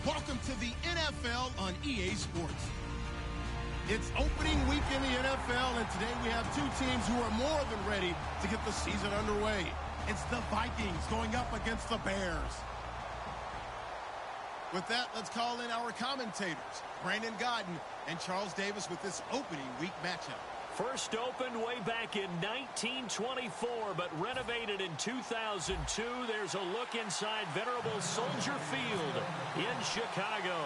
Welcome to the NFL on EA Sports. It's opening week in the NFL, and today we have two teams who are more than ready to get the season underway. It's the Vikings going up against the Bears. With that, let's call in our commentators, Brandon Godden and Charles Davis, with this opening week matchup. First opened way back in 1924, but renovated in 2002. There's a look inside venerable Soldier Field in Chicago.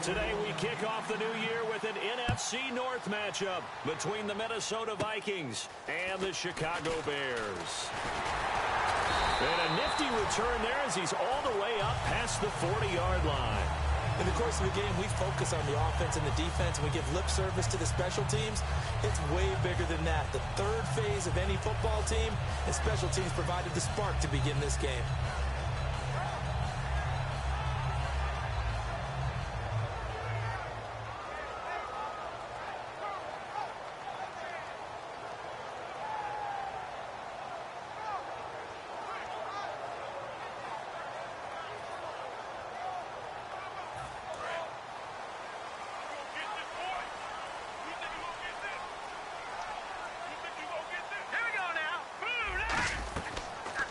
Today we kick off the new year with an NFC North matchup between the Minnesota Vikings and the Chicago Bears. And a nifty return there as he's all the way up past the 40-yard line. In the course of the game, we focus on the offense and the defense, and we give lip service to the special teams. It's way bigger than that. The third phase of any football team, and special teams provided the spark to begin this game.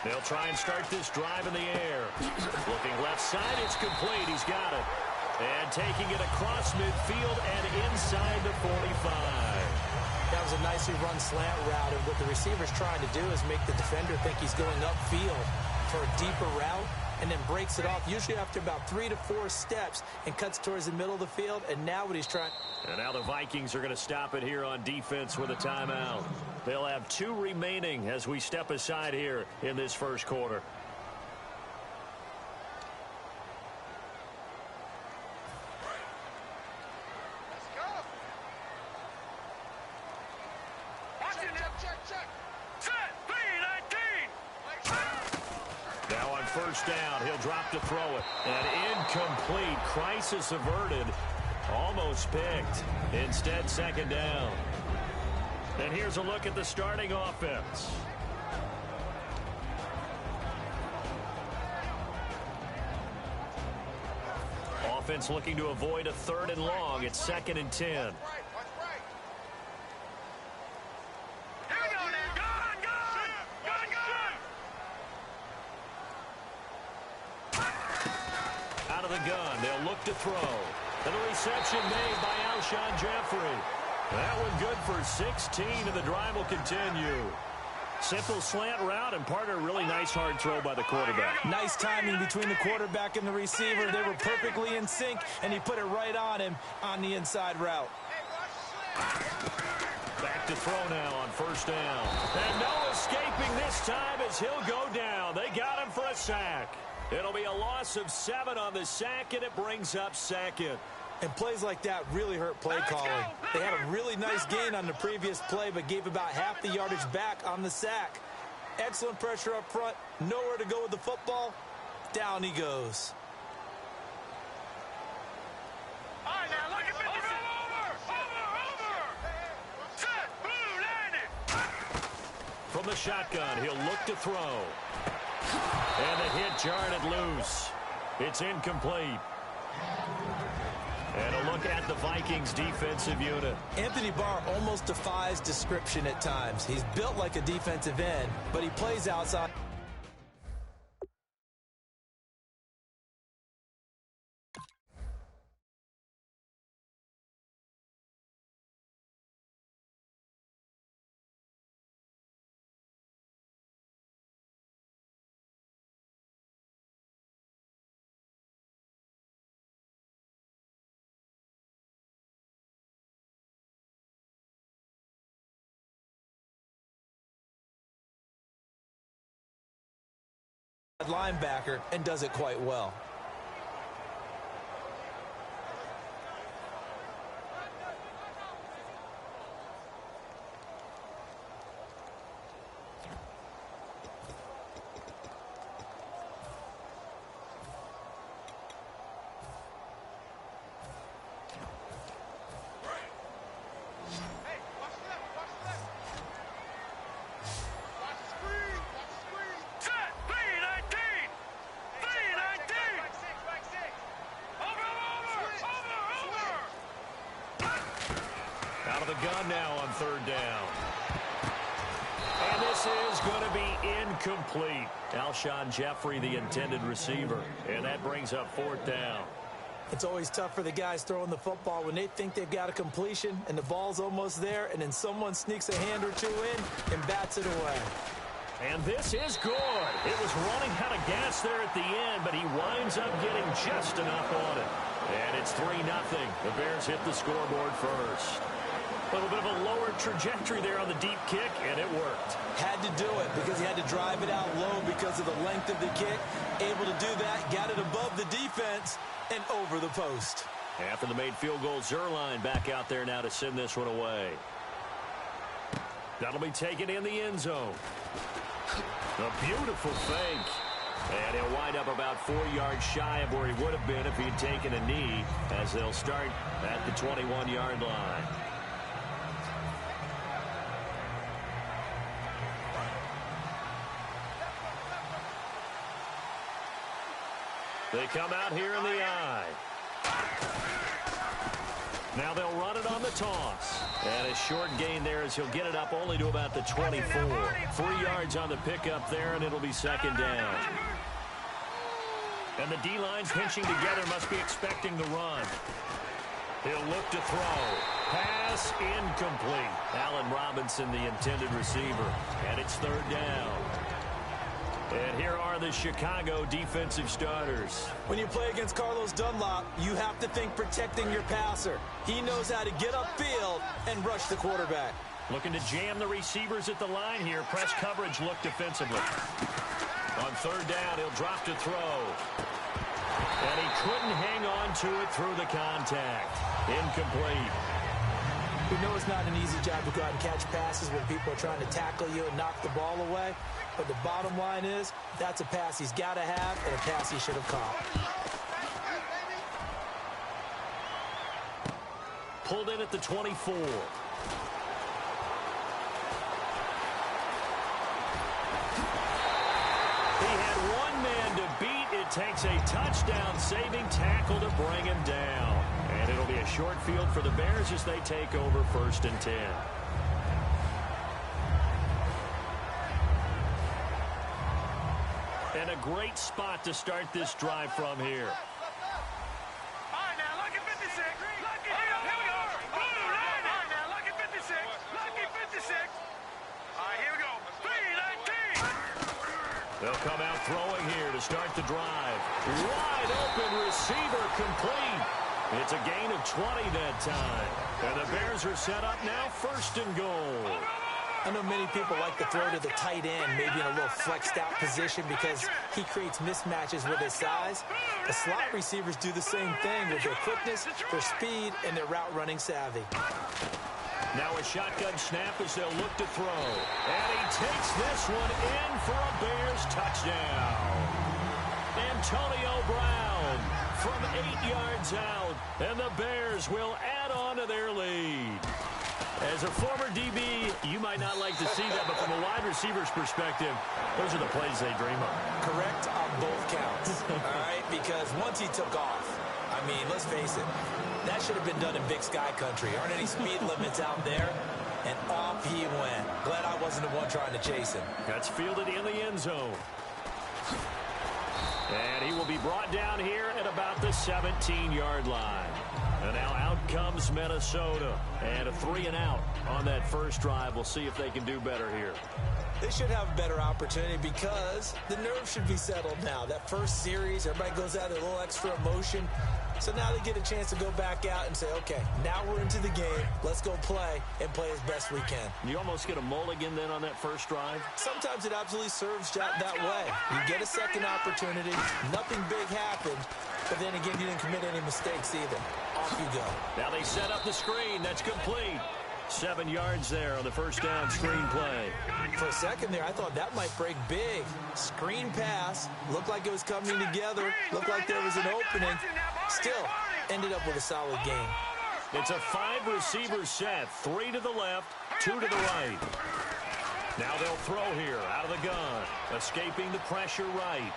They'll try and start this drive in the air. Looking left side, it's complete. He's got it. And taking it across midfield and inside the 45. That was a nicely run slant route, and what the receiver's trying to do is make the defender think he's going upfield for a deeper route, and then breaks it off, usually after about 3 to 4 steps, and cuts towards the middle of the field. And now what he's trying... And now the Vikings are going to stop it here on defense with a timeout. They'll have 2 remaining as we step aside here in this first quarter. Let's go. Watch it now. Check. Set. B-19. Now on first down, he'll drop to throw it. And incomplete. Crisis averted. Almost picked. Instead, second down. And here's a look at the starting offense. Offense looking to avoid a 3rd and long. It's 2nd and 10. Here we go now. Gun. Out of the gun, they'll look to throw. And the reception made by Alshon Jeffrey. That one good for 16, and the drive will continue. Simple slant route, and part of a really nice hard throw by the quarterback. Nice timing between the quarterback and the receiver. They were perfectly in sync, and he put it right on him on the inside route. Back to throw now on first down. And no escaping this time as he'll go down. They got him for a sack. It'll be a loss of 7 on the sack, and it brings up 2nd. And plays like that really hurt play calling. They had a really nice gain on the previous play, but gave about half the yardage back on the sack. Excellent pressure up front. Nowhere to go with the football. Down he goes. All right, now look at me. Over. Set. Blue landed. From the shotgun, he'll look to throw. And the hit jarred it loose. It's incomplete. And a look at the Vikings defensive unit. Anthony Barr almost defies description at times. He's built like a defensive end, but he plays outside. Linebacker and does it quite well. Set. B-19. Out of the gun now on third down. And this is going to be incomplete. Alshon Jeffrey, the intended receiver. And that brings up fourth down. It's always tough for the guys throwing the football when they think they've got a completion and the ball's almost there, and then someone sneaks a hand or two in and bats it away. And this is good. It was running out of gas there at the end, but he winds up getting just enough on it. And it's 3-0. The Bears hit the scoreboard first. A little bit of a lower trajectory there on the deep kick, and it worked. Had to do it because he had to drive it out low because of the length of the kick. Able to do that, got it above the defense and over the post. After the made field goal, Zerline back out there now to send this one away. That'll be taken in the end zone. A beautiful fake. And he'll wind up about 4 yards shy of where he would have been if he had taken a knee, as they'll start at the 21-yard line. They come out here in the eye. Now they'll run it on the toss. And a short gain there as he'll get it up only to about the 24. 3 yards on the pickup there, and it'll be second down. And the D-line's pinching together, must be expecting the run. He'll look to throw. Pass incomplete. Allen Robinson, the intended receiver. And it's third down. And here are the Chicago defensive starters. When you play against Carlos Dunlop, you have to think protecting your passer. He knows how to get upfield and rush the quarterback. Looking to jam the receivers at the line here. Press coverage look defensively. On third down, he'll drop to throw. And he couldn't hang on to it through the contact. Incomplete. We know it's not an easy job to go out and catch passes when people are trying to tackle you and knock the ball away. But the bottom line is, that's a pass he's got to have and a pass he should have caught. Pulled in at the 24. He had one man to beat. It takes a touchdown-saving tackle to bring him down. And it'll be a short field for the Bears as they take over 1st and 10. And a great spot to start this drive from here. All right, now, lucky 56. Lucky, here we go. Blue line. All right, now, lucky 56. Lucky 56. All right, here we go. 3-19. They'll come out throwing here to start the drive. Wide open receiver complete. It's a gain of 20 that time. And the Bears are set up now 1st and goal. I know many people like to throw to the tight end, maybe in a little flexed out position because he creates mismatches with his size. The slot receivers do the same thing with their quickness, their speed, and their route running savvy. Now a shotgun snap as they'll look to throw. And he takes this one in for a Bears touchdown. Antonio Brown from 8 yards out. And the Bears will add on to their lead. As a former DB, you might not like to see that, but from a wide receiver's perspective, those are the plays they dream of. Correct on both counts, all right? Because once he took off, I mean, let's face it, that should have been done in Big Sky Country. Aren't any speed limits out there? And off he went. Glad I wasn't the one trying to chase him. That's fielded in the end zone. And he will be brought down here at about the 17-yard line. And now out comes Minnesota. And a 3-and-out on that first drive. We'll see if they can do better here. They should have a better opportunity because the nerves should be settled now. That first series, everybody goes out with a little extra emotion. So now they get a chance to go back out and say, okay, now we're into the game. Let's go play and play as best we can. You almost get a mulligan then on that first drive? Sometimes it absolutely serves that way. You get a second opportunity. Nothing big happened. But then again, you didn't commit any mistakes either. Off you go. Now they set up the screen. That's complete. 7 yards there on the first down screen play. For a second there, I thought that might break big. Screen pass. Looked like it was coming together. Looked like there was an opening. Still, ended up with a solid game. It's a 5-receiver set. 3 to the left, 2 to the right. Now they'll throw here out of the gun. Escaping the pressure right.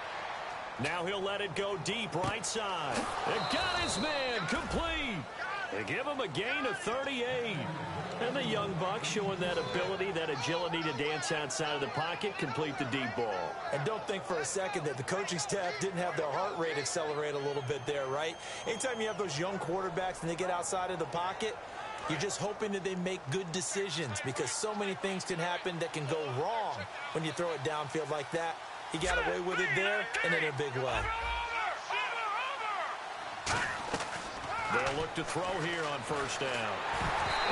Now he'll let it go deep right side. And got his man complete. They give him a gain of 38. And the young buck showing that ability, that agility to dance outside of the pocket, complete the deep ball. And don't think for a second that the coaching staff didn't have their heart rate accelerate a little bit there, right? Anytime you have those young quarterbacks and they get outside of the pocket, you're just hoping that they make good decisions because so many things can happen that can go wrong when you throw it downfield like that. He got away with it there and in a big way. They'll look to throw here on first down.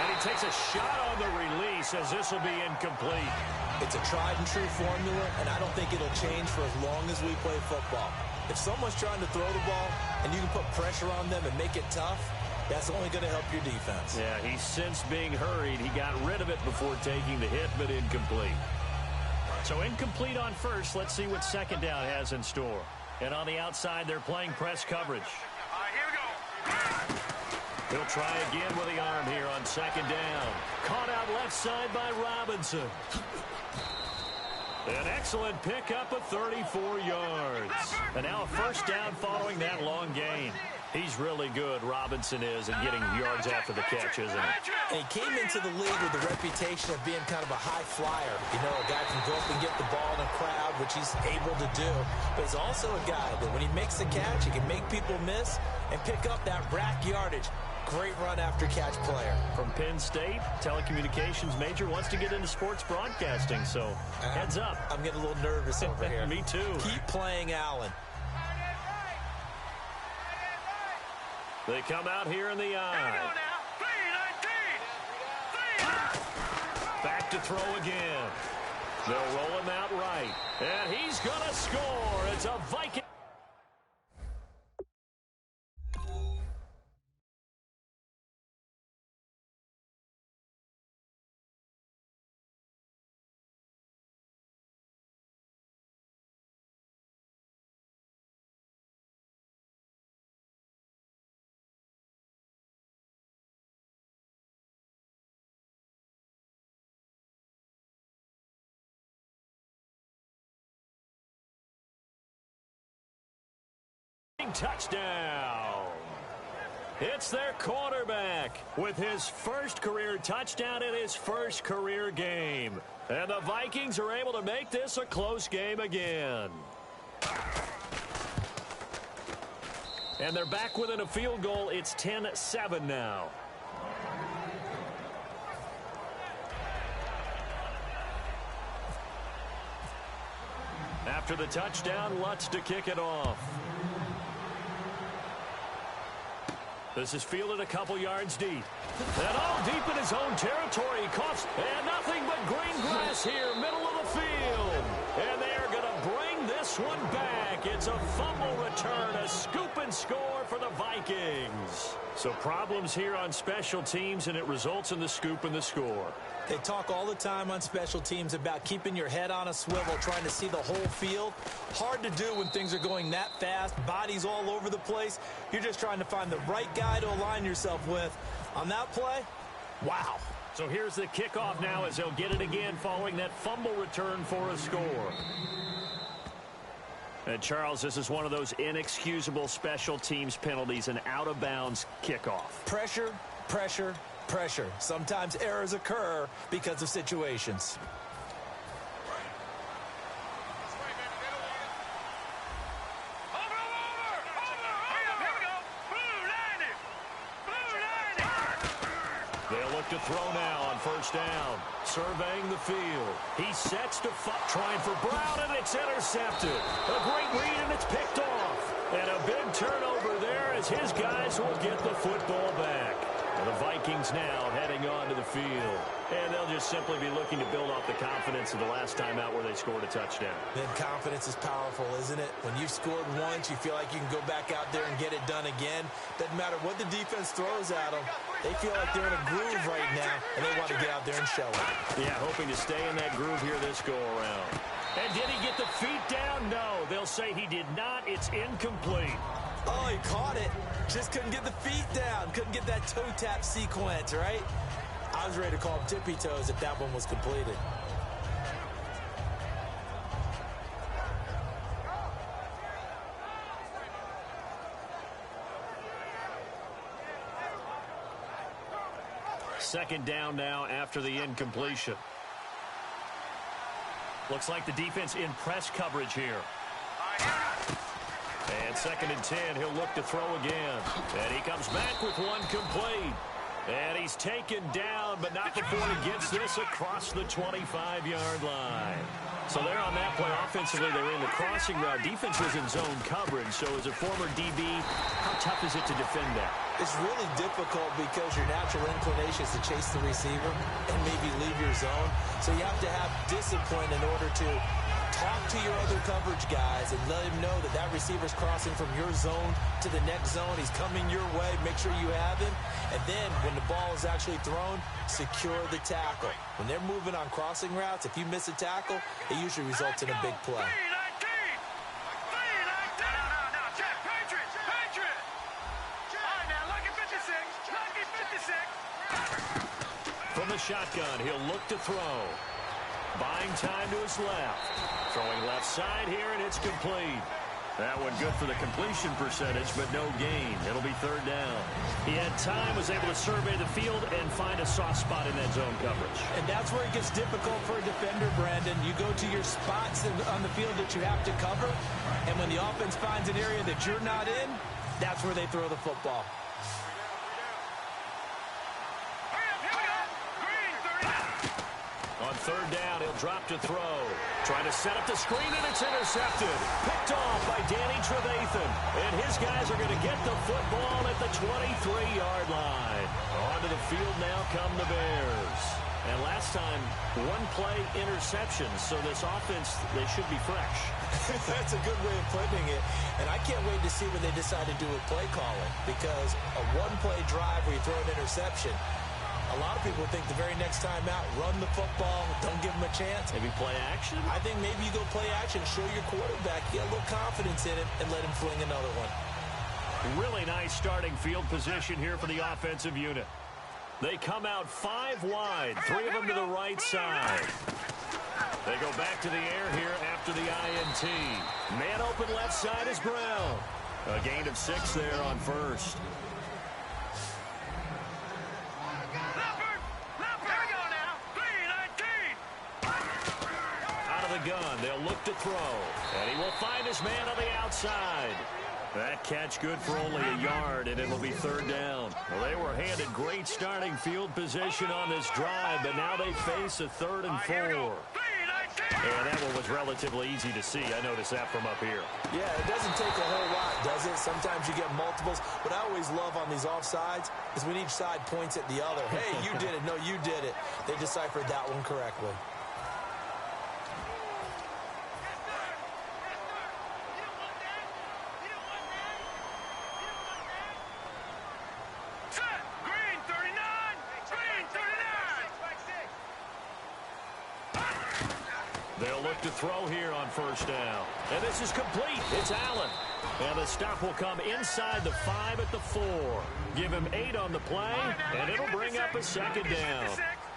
And he takes a shot on the release as this will be incomplete. It's a tried-and-true formula, and I don't think it'll change for as long as we play football. If someone's trying to throw the ball and you can put pressure on them and make it tough, that's only going to help your defense. Yeah, he sensed being hurried. He got rid of it before taking the hit, but incomplete. So incomplete on first. Let's see what second down has in store. And on the outside, they're playing press coverage. Here we go. He'll try again with the arm here on second down. Caught out left side by Robinson. An excellent pickup of 34 yards. And now a first down following that long gain. He's really good, Robinson is, in getting yards after the catch, isn't he? And he came into the league with the reputation of being kind of a high flyer. You know, a guy can go up and get the ball in a crowd, which he's able to do. But he's also a guy that when he makes the catch, he can make people miss and pick up that rack yardage. Great run after catch player. From Penn State, telecommunications major, wants to get into sports broadcasting, so heads up. I'm getting a little nervous over here. Me too. Keep playing Allen. They come out here in the eye. Back to throw again. They'll roll him out right. And he's going to score. It's a Viking. Touchdown. It's their quarterback with his first career touchdown in his first career game. And the Vikings are able to make this a close game again. And they're back within a field goal. It's 10-7 now. After the touchdown, Lutz to kick it off. This is fielded a couple yards deep. And all deep in his own territory. He coughs. And nothing but green grass here, middle of the field. And they are going to bring this one back. It's a fumble return, a scoop and score for the Vikings. So problems here on special teams, and it results in the scoop and the score. They talk all the time on special teams about keeping your head on a swivel, trying to see the whole field. Hard to do when things are going that fast, bodies all over the place. You're just trying to find the right guy to align yourself with. On that play, wow. So here's the kickoff now as they'll get it again following that fumble return for a score. And Charles, this is one of those inexcusable special teams penalties, an out-of-bounds kickoff. Pressure, pressure, pressure. Sometimes errors occur because of situations. They'll look to throw now on first down. Surveying the field. He sets to trying for Brown, and it's intercepted. A great read, and it's picked off. And a big turnover there as his guys will get the football back. And the Vikings now heading on to the field. And they'll just simply be looking to build off the confidence of the last time out where they scored a touchdown. Then confidence is powerful, isn't it? When you've scored once, you feel like you can go back out there and get it done again. Doesn't matter what the defense throws at them. They feel like they're in a groove right now, and they want to get out there and show it. Yeah, hoping to stay in that groove here this go-around. And did he get the feet down? No. They'll say he did not. It's incomplete. Oh, he caught it. Just couldn't get the feet down. Couldn't get that toe tap sequence, right? I was ready to call him tippy toes if that one was completed. Second down now after the incompletion. Looks like the defense in press coverage here. And 2nd and 10, he'll look to throw again. And he comes back with one complete. And he's taken down, but not before he gets this across the 25-yard line. So they're on that play. Offensively, they're in the crossing route. Defense was in zone coverage. So as a former DB, how tough is it to defend that? It's really difficult because your natural inclination is to chase the receiver and maybe leave your zone. So you have to have discipline in order to talk to your other coverage guys and let him know that that receiver's crossing from your zone to the next zone. He's coming your way. Make sure you have him. And then when the ball is actually thrown, secure the tackle. When they're moving on crossing routes, if you miss a tackle, it usually results in a big play. From the shotgun, he'll look to throw. Buying time to his left. Throwing left side here, and it's complete. That one good for the completion percentage, but no gain. It'll be 3rd down. He had time, was able to survey the field and find a soft spot in that zone coverage. And that's where it gets difficult for a defender, Brandon. You go to your spots on the field that you have to cover, and when the offense finds an area that you're not in, that's where they throw the football. On 3rd down, he'll drop to throw. Trying to set up the screen, and it's intercepted. Picked off by Danny Trevathan. And his guys are going to get the football at the 23-yard line. Onto the field now come the Bears. And last time, one play interception. So this offense, they should be fresh. That's a good way of putting it. And I can't wait to see what they decide to do with play calling. Because a one-play drive where you throw an interception, a lot of people think the very next time out, run the football, don't give him a chance. Maybe play action? I think maybe you go play action, show your quarterback, get a little confidence in him, and let him fling another one. Really nice starting field position here for the offensive unit. They come out 5 wide, 3 of them to the right side. They go back to the air here after the INT. Man open left side is Brown. A gain of 6 there on 1st. Gun. They'll look to throw. And he will find his man on the outside. That catch good for only a yard, and it'll be 3rd down. Well, they were handed great starting field position on this drive, but now they face a 3rd and 4. And that one was relatively easy to see. I noticed that from up here. Yeah, it doesn't take a whole lot, does it? Sometimes you get multiples. What I always love on these offsides is when each side points at the other. Hey, you did it. No, you did it. They deciphered that one correctly. They'll look to throw here on 1st down. And this is complete. It's Allen. And the stop will come inside the 5 at the 4. Give him 8 on the play, and it'll bring up a 2nd down.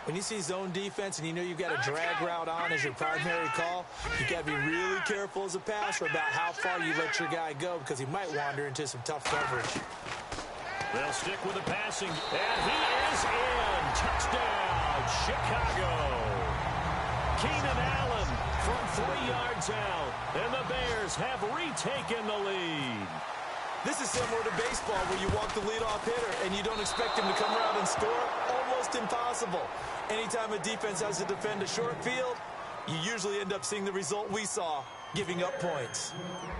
When you see zone defense and you know you've got a drag route on as your primary call, you got to be really careful as a passer about how far you let your guy go because he might wander into some tough coverage. They'll stick with the passing, and he is in. Touchdown, Chicago. Keenan Allen from 3 yards out, and the Bears have retaken the lead. This is similar to baseball where you walk the leadoff hitter and you don't expect him to come around and score. Almost impossible. Anytime a defense has to defend a short field, you usually end up seeing the result we saw, giving up points.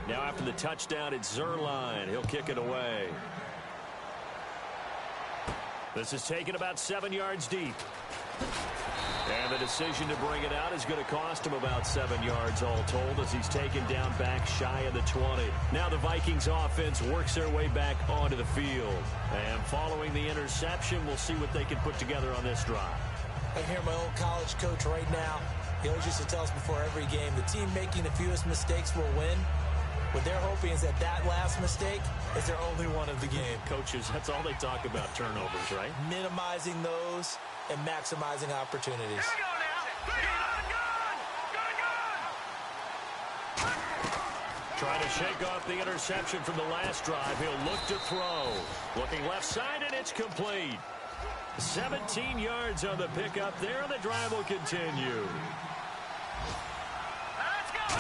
Now after the touchdown, it's Zerline. He'll kick it away. This is taken about 7 yards deep. And the decision to bring it out is going to cost him about 7 yards all told as he's taken down back shy of the 20. Now the Vikings offense works their way back onto the field. And following the interception, we'll see what they can put together on this drive. I hear my old college coach right now. He always used to tell us before every game, the team making the fewest mistakes will win. What they're hoping is that that last mistake is their only one of the game. Coaches, that's all they talk about, turnovers, right? Minimizing those and maximizing opportunities. Trying to shake off the interception from the last drive. He'll look to throw. Looking left side, and it's complete. 17 yards on the pickup there, and the drive will continue. Let's go.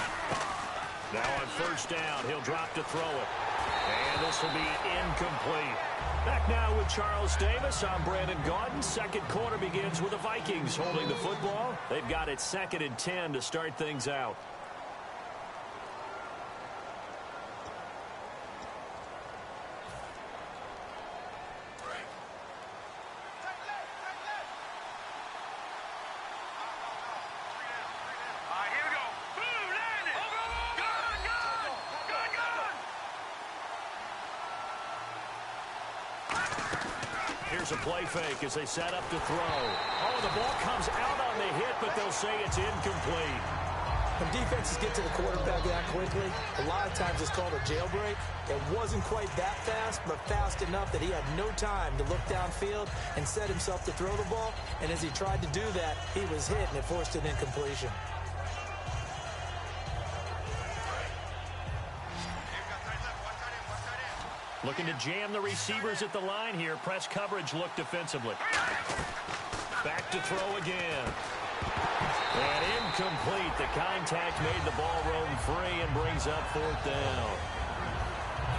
Now on first down, he'll drop to throw it. And this will be incomplete. Back now with Charles Davis. I'm Brandon Gaudin. Second quarter begins with the Vikings holding the football. They've got it 2nd and 10 to start things out. Here's a play fake as they set up to throw. Oh, the ball comes out on the hit, but they'll say it's incomplete. When defenses get to the quarterback that quickly, a lot of times it's called a jailbreak. It wasn't quite that fast, but fast enough that he had no time to look downfield and set himself to throw the ball. And as he tried to do that, he was hit, and it forced an incompletion. Looking to jam the receivers at the line here. Press coverage look defensively. Back to throw again. And incomplete. The contact made the ball roam free and brings up 4th down.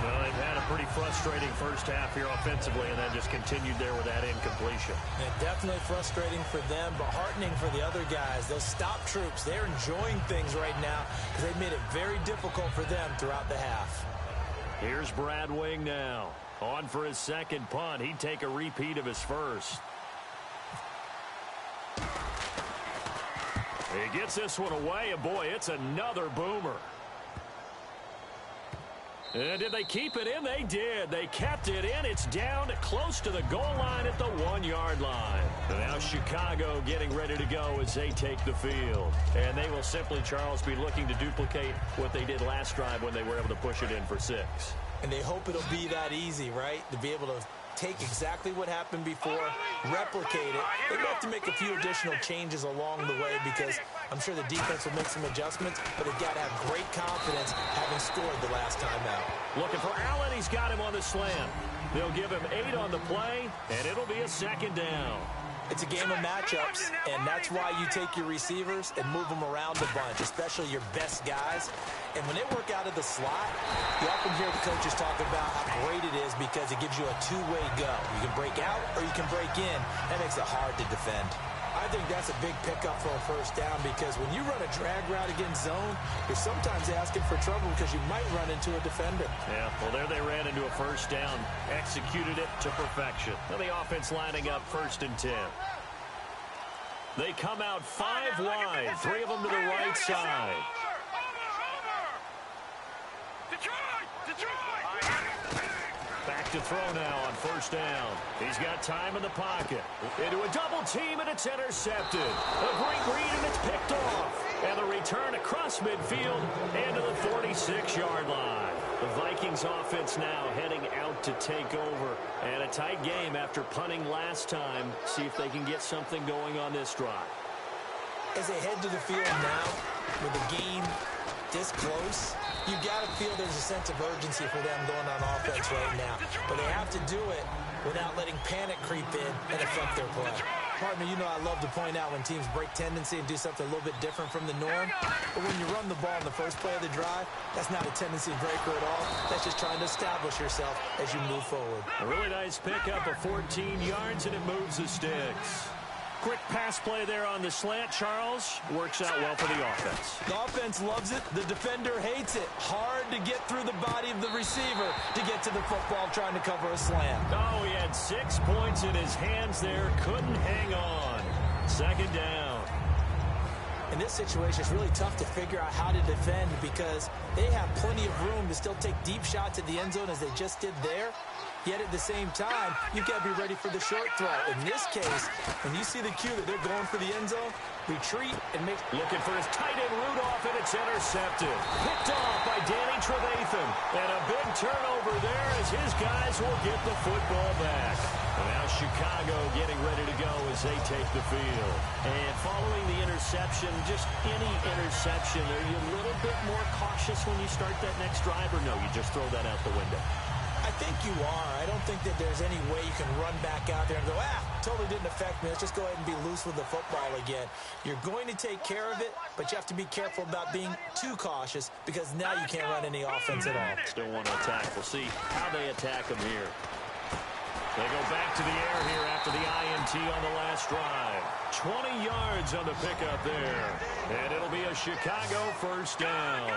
Well, they've had a pretty frustrating first half here offensively, and then just continued there with that incompletion. Yeah, definitely frustrating for them, but heartening for the other guys. Those stop troops, they're enjoying things right now because they've made it very difficult for them throughout the half. Here's Brad Wing now. On for his second punt. He'd take a repeat of his first. He gets this one away, and boy, it's another boomer. And did they keep it in? They did. They kept it in. It's down close to the goal line at the 1-yard line. And now Chicago getting ready to go as they take the field. And they will simply, Charles, be looking to duplicate what they did last drive when they were able to push it in for 6. And they hope it'll be that easy, right? To be able to take exactly what happened before, replicate it. They may have to make a few additional changes along the way because I'm sure the defense will make some adjustments, but they've got to have great confidence having scored the last time out. Looking for Allen. He's got him on the slant. They'll give him 8 on the play, and it'll be a 2nd down. It's a game of matchups, and that's why you take your receivers and move them around a bunch, especially your best guys. And when they work out of the slot, you often hear the coaches talk about how great it is because it gives you a two-way go. You can break out or you can break in. That makes it hard to defend. I think that's a big pickup for a first down because when you run a drag route against zone, you're sometimes asking for trouble because you might run into a defender. Yeah, well, there they ran into a first down, executed it to perfection. Now the offense lining up 1st and 10. They come out 5 wide, 3 of them to the right side. Back to throw now on first down. He's got time in the pocket. Into a double team, and it's intercepted. A great read, and it's picked off. And the return across midfield and to the 46-yard line. The Vikings offense now heading out to take over. And a tight game after punting last time. See if they can get something going on this drive. As they head to the field now, with the game this close, you got to feel there's a sense of urgency for them going on offense right now. But they have to do it without letting panic creep in and affect their play. Partner, you know I love to point out when teams break tendency and do something a little bit different from the norm. But when you run the ball in the first play of the drive, that's not a tendency breaker at all. That's just trying to establish yourself as you move forward. A really nice pickup of 14 yards, and it moves the sticks. Quick pass play there on the slant, Charles. Works out well for the offense. The offense loves it. The defender hates it. Hard to get through the body of the receiver to get to the football trying to cover a slant. Oh, he had 6 points in his hands there. Couldn't hang on. 2nd down. In this situation, it's really tough to figure out how to defend because they have plenty of room to still take deep shots at the end zone as they just did there. Yet at the same time, you've got to be ready for the short throw. In this case, when you see the cue that they're going for the end zone, retreat and make... Looking for his tight end Rudolph, and it's intercepted. Picked off by Danny Trevathan. And a big turnover there as his guys will get the football back. And now Chicago getting ready to go as they take the field. And following the interception, just any interception, are you a little bit more cautious when you start that next drive, or no, you just throw that out the window? I think you are. I don't think that there's any way you can run back out there and go, totally didn't affect me. Let's just go ahead and be loose with the football again. You're going to take care of it, but you have to be careful about being too cautious because now you can't run any offense at all. Still want to attack. We'll see how they attack him here. They go back to the air here after the INT on the last drive. 20 yards on the pickup there. And it'll be a Chicago first down.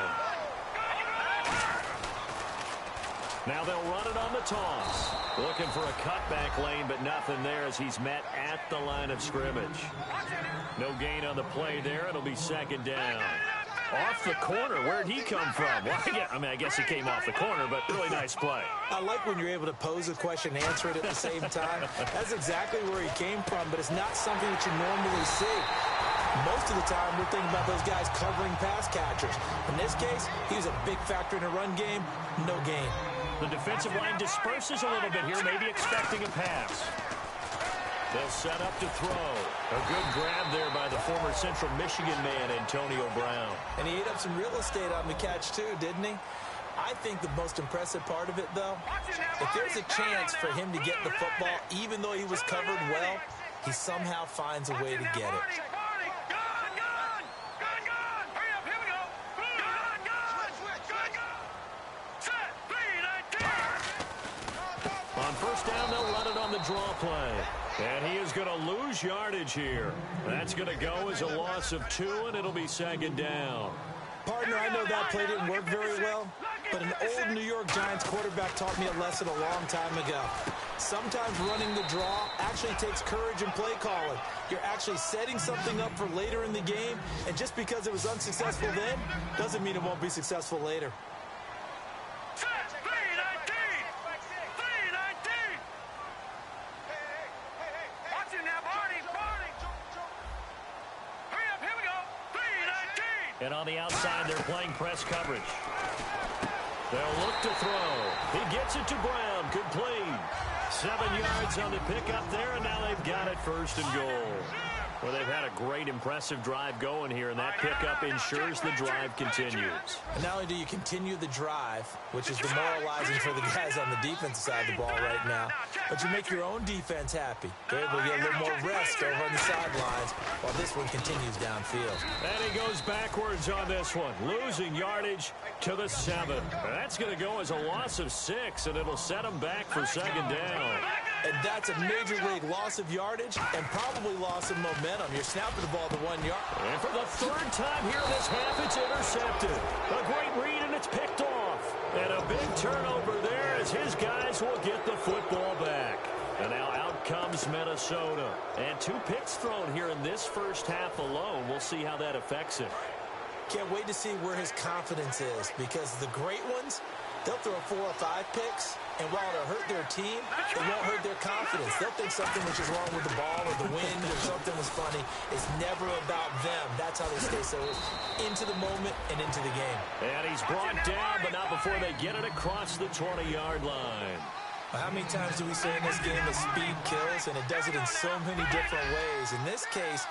Now they'll run it on the toss. Looking for a cutback lane, but nothing there as he's met at the line of scrimmage. No gain on the play there. It'll be second down. Off the corner. Where'd he come from? Well, I guess he came off the corner, but really nice play. I like when you're able to pose a question and answer it at the same time. That's exactly where he came from, but it's not something that you normally see. Most of the time, we're thinking about those guys covering pass catchers. In this case, he was a big factor in the run game. No gain. The defensive line disperses a little bit here, maybe expecting a pass. They'll set up to throw. A good grab there by the former Central Michigan man, Antonio Brown. And he ate up some real estate on the catch, too, didn't he? I think the most impressive part of it, though, if there's a chance for him to get the football, even though he was covered well, he somehow finds a way to get it. On first down, they'll run it on the draw play. And he is going to lose yardage here. That's going to go as a loss of 2, and it'll be second down. Partner, I know that play didn't work very well, but an old New York Giants quarterback taught me a lesson a long time ago. Sometimes running the draw actually takes courage and play calling. You're actually setting something up for later in the game, and just because it was unsuccessful then doesn't mean it won't be successful later. And on the outside, they're playing press coverage. They'll look to throw. He gets it to Brown. Complete. 7 yards on the pickup there, and now they've got it first and goal. Well, they've had a great, impressive drive going here, and that pickup ensures the drive continues. And not only do you continue the drive, which is demoralizing for the guys on the defensive side of the ball right now, but you make your own defense happy. They're able to get a little more rest over on the sidelines while this one continues downfield. And he goes backwards on this one, losing yardage to the 7. That's going to go as a loss of 6, and it'll set him back for second down. And that's a major league loss of yardage and probably loss of momentum. You're snapping the ball to 1 yard. And for the 3rd time here in this half, it's intercepted. A great read, and it's picked off. And a big turnover there as his guys will get the football back. And now out comes Minnesota. And 2 picks thrown here in this first half alone. We'll see how that affects him. Can't wait to see where his confidence is, because the great ones, they'll throw 4 or 5 picks, and while it'll hurt their team, it won't hurt their confidence. They'll think something was just wrong with the ball or the wind or something was funny. It's never about them. That's how they stay so into the moment and into the game. And he's brought down, but not before they get it across the 20-yard line. How many times do we say in this game that speed kills, and it does it in so many different ways? In this case,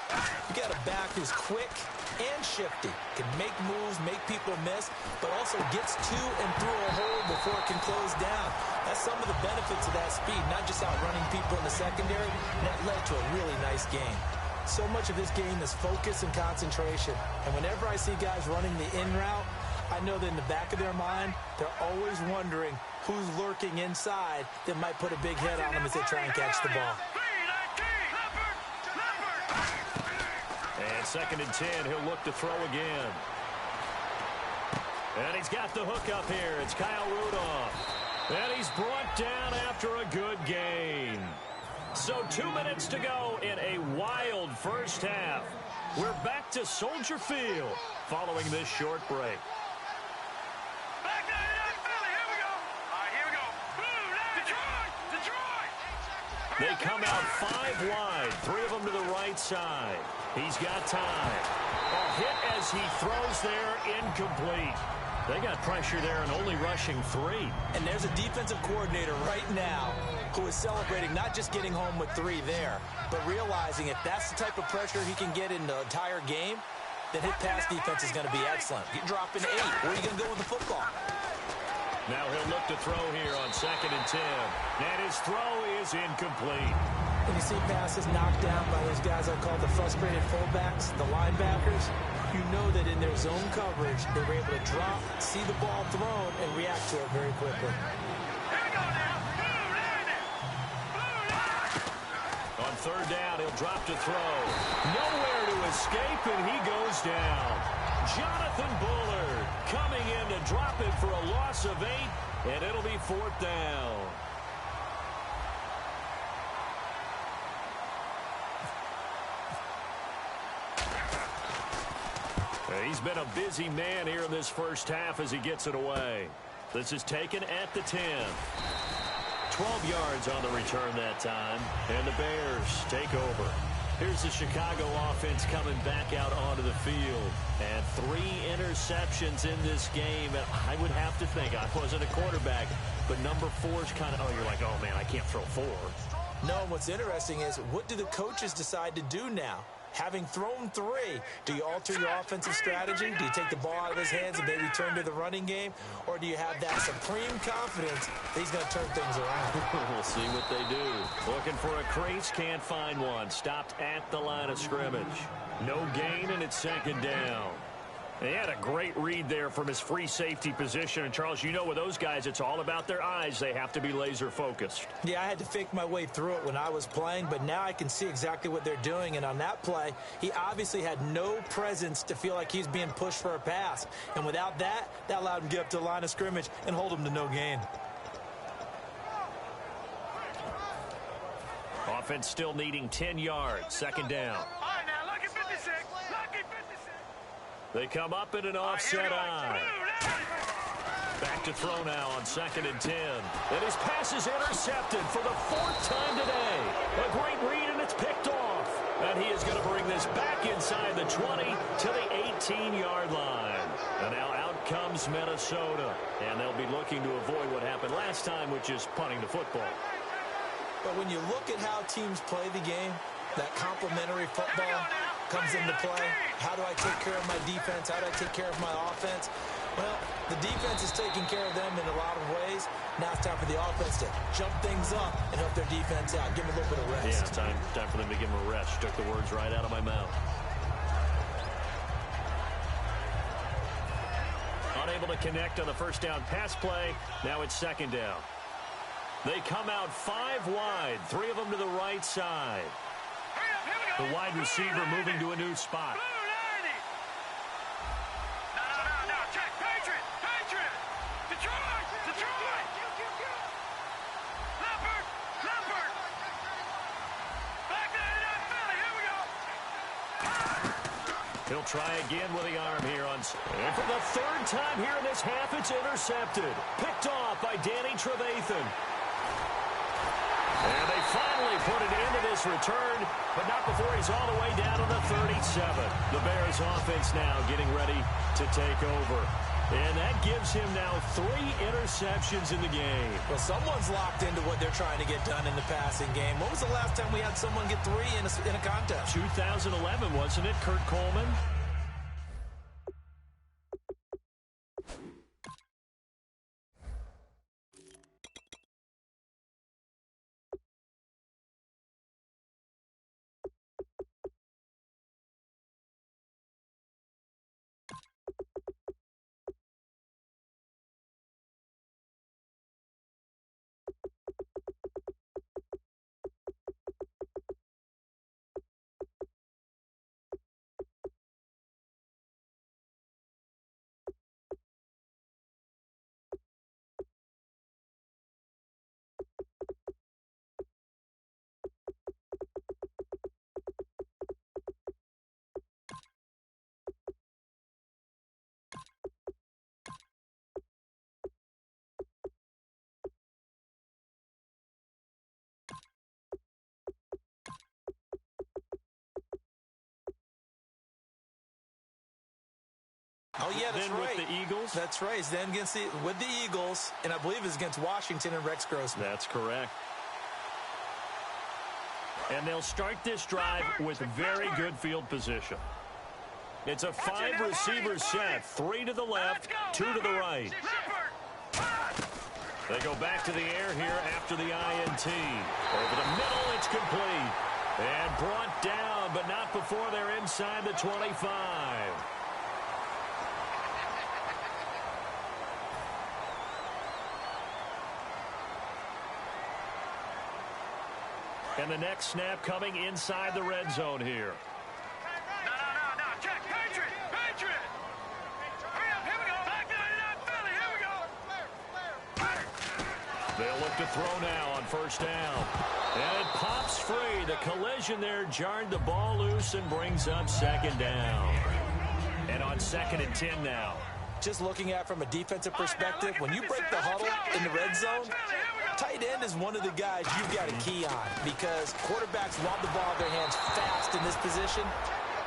you got a back who's quick and shifty, can make moves, make people miss, but also gets to and through a hole before it can close down. That's some of the benefits of that speed, not just outrunning people in the secondary, and that led to a really nice game. So much of this game is focus and concentration, and whenever I see guys running the in route, I know that in the back of their mind, they're always wondering who's lurking inside that might put a big hit on them as they try and catch the ball. And 2nd and 10, he'll look to throw again. And he's got the hook up here. It's Kyle Rudolph. And he's brought down after a good gain. So 2 minutes to go in a wild first half. We're back to Soldier Field following this short break. They come out 5 wide, 3 of them to the right side. He's got time. A hit as he throws there, incomplete. They got pressure there and only rushing 3. And there's a defensive coordinator right now who is celebrating not just getting home with 3 there, but realizing if that's the type of pressure he can get in the entire game, then his pass defense is going to be excellent. You drop into 8. Where are you going to go with the football? Now he'll look to throw here on 2nd and 10. And his throw is incomplete. When you see passes knocked down by those guys I call the frustrated fullbacks, the linebackers, you know that in their zone coverage, they were able to drop, see the ball thrown, and react to it very quickly. On 3rd down, he'll drop to throw. Nowhere to escape, and he goes down. Jonathan Bullard coming in to drop it for a loss of 8, and it'll be 4th down. He's been a busy man here in this first half as he gets it away. This is taken at the 10. 12 yards on the return that time, and the Bears take over. Here's the Chicago offense coming back out onto the field. And 3 interceptions in this game. And I would have to think, I wasn't a quarterback, but number 4 is kind of, you're like, oh, man, I can't throw 4. No, what's interesting is, what do the coaches decide to do now? Having thrown 3, do you alter your offensive strategy? Do you take the ball out of his hands and maybe turn to the running game? Or do you have that supreme confidence that he's going to turn things around? We'll see what they do. Looking for a crease, can't find one. Stopped at the line of scrimmage. No gain, and it's 2nd down. He had a great read there from his free safety position. And, Charles, you know with those guys, it's all about their eyes. They have to be laser focused. Yeah, I had to fake my way through it when I was playing, but now I can see exactly what they're doing. And on that play, he obviously had no presence to feel like he's being pushed for a pass. And without that, that allowed him to get up to the line of scrimmage and hold him to no gain. Offense still needing 10 yards. 2nd down. All right, now, lucky 56. Lucky 56. They come up in an offset eye. Back to throw now on 2nd and 10. And his pass is intercepted for the 4th time today. A great read, and it's picked off. And he is going to bring this back inside the 20 to the 18-yard line. And now out comes Minnesota. And they'll be looking to avoid what happened last time, which is punting the football. But when you look at how teams play the game, that complementary football comes into play. How do I take care of my defense? How do I take care of my offense? Well, the defense is taking care of them in a lot of ways. Now it's time for the offense to jump things up and help their defense out. Give them a little bit of rest. Yeah, time for them to give them a rest. Took the words right out of my mouth. Unable to connect on the 1st down pass play. Now it's 2nd down. They come out 5 wide. 3 of them to the right side. The wide receiver moving to a new spot. No, check. Patriot. Detroit. Leopard. Back to Philly. Here we go. He'll try again with the arm here on. And for the 3rd time here in this half, it's intercepted. Picked off by Danny Trevathan. And they finally put it into this return, but not before he's all the way down to the 37. The Bears offense now getting ready to take over. And that gives him now 3 interceptions in the game. Well, someone's locked into what they're trying to get done in the passing game. When was the last time we had someone get 3 in a contest? 2011, wasn't it, Kurt Coleman? Oh, yeah, that's then right. with the Eagles. That's right. Then with the Eagles, and I believe it's against Washington and Rex Grossman. That's correct. And they'll start this drive with very good field position. It's a 5-receiver set. 3 to the left, 2 to the right. Leopard. They go back to the air here after the INT. Over the middle, it's complete. And brought down, but not before they're inside the 25. And the next snap coming inside the red zone here. No. Check. Patriot. Hurry up. Here we go. Back to 99 Philly. Here we go. They'll look to throw now on first down. And it pops free. The collision there jarred the ball loose and brings up second down. And on 2nd and 10 now. Just looking at from a defensive perspective, when you break the huddle in the red zone, tight end is one of the guys you've got a key on because quarterbacks want the ball in their hands fast in this position,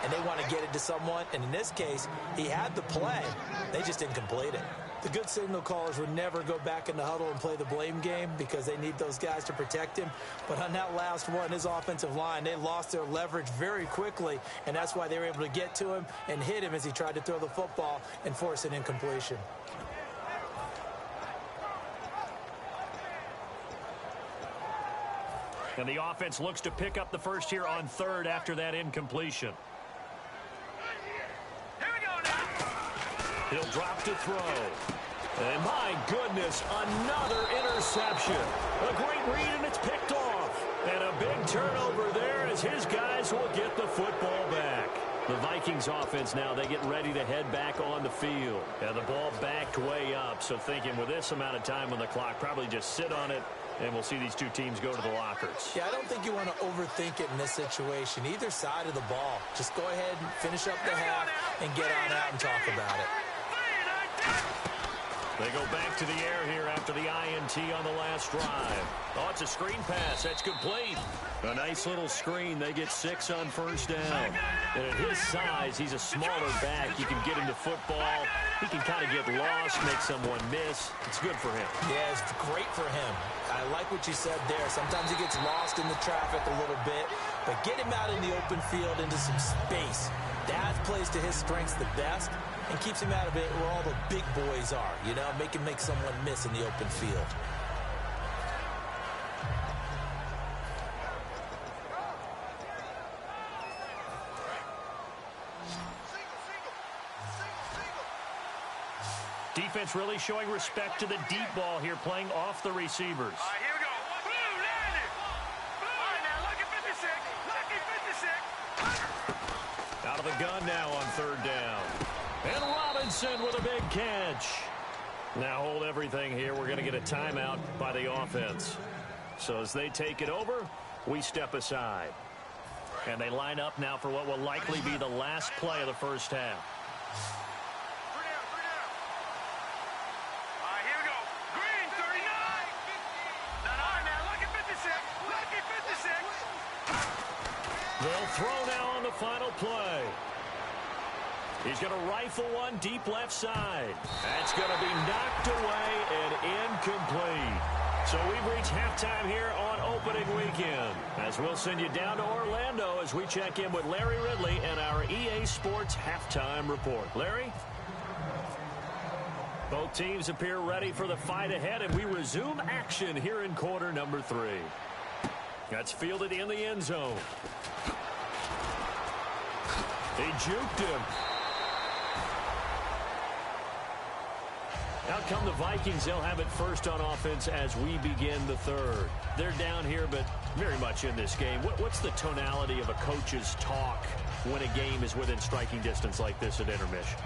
and they want to get it to someone. And in this case, he had the play. They just didn't complete it. The good signal callers would never go back in the huddle and play the blame game because they need those guys to protect him. But on that last one, his offensive line, they lost their leverage very quickly, and that's why they were able to get to him and hit him as he tried to throw the football and force an incompletion. And the offense looks to pick up the first here on 3rd after that incompletion. Here we go now. He'll drop to throw. And my goodness, another interception. A great read, and it's picked off. And a big turnover there as his guys will get the football back. The Vikings offense now, they get ready to head back on the field. And the ball backed way up, so thinking with this amount of time on the clock, probably just sit on it, and we'll see these two teams go to the lockers. Yeah, I don't think you want to overthink it in this situation. Either side of the ball. Just go ahead and finish up the half and get on out and talk about it. They go back to the air here after the INT on the last drive. Oh, it's a screen pass. That's complete. A nice little screen. They get 6 on first down. And at his size, he's a smaller back. You can get him to football. He can kind of get lost, make someone miss. It's good for him. Yeah, it's great for him. I like what you said there. Sometimes he gets lost in the traffic a little bit, but get him out in the open field into some space. That plays to his strengths the best and keeps him out of it where all the big boys are, you know, make someone miss in the open field. Defense really showing respect to the deep ball here, playing off the receivers. All right, here we go. Blue, landed. Blue. All right, now, lucky 56. Lucky 56. Out of the gun now on 3rd down. And Robinson with a big catch. Now hold everything here. We're going to get a timeout by the offense. So as they take it over, we step aside. And they line up now for what will likely be the last play of the first half. They'll throw now on the final play. He's going to rifle one deep left side. That's going to be knocked away and incomplete. So we've reached halftime here on opening weekend. As we'll send you down to Orlando as we check in with Larry Ridley and our EA Sports halftime report. Larry? Both teams appear ready for the fight ahead, and we resume action here in quarter number 3. That's fielded in the end zone. He juked him. Out come the Vikings. They'll have it first on offense as we begin the 3rd. They're down here, but very much in this game. What's the tonality of a coach's talk when a game is within striking distance like this at intermission?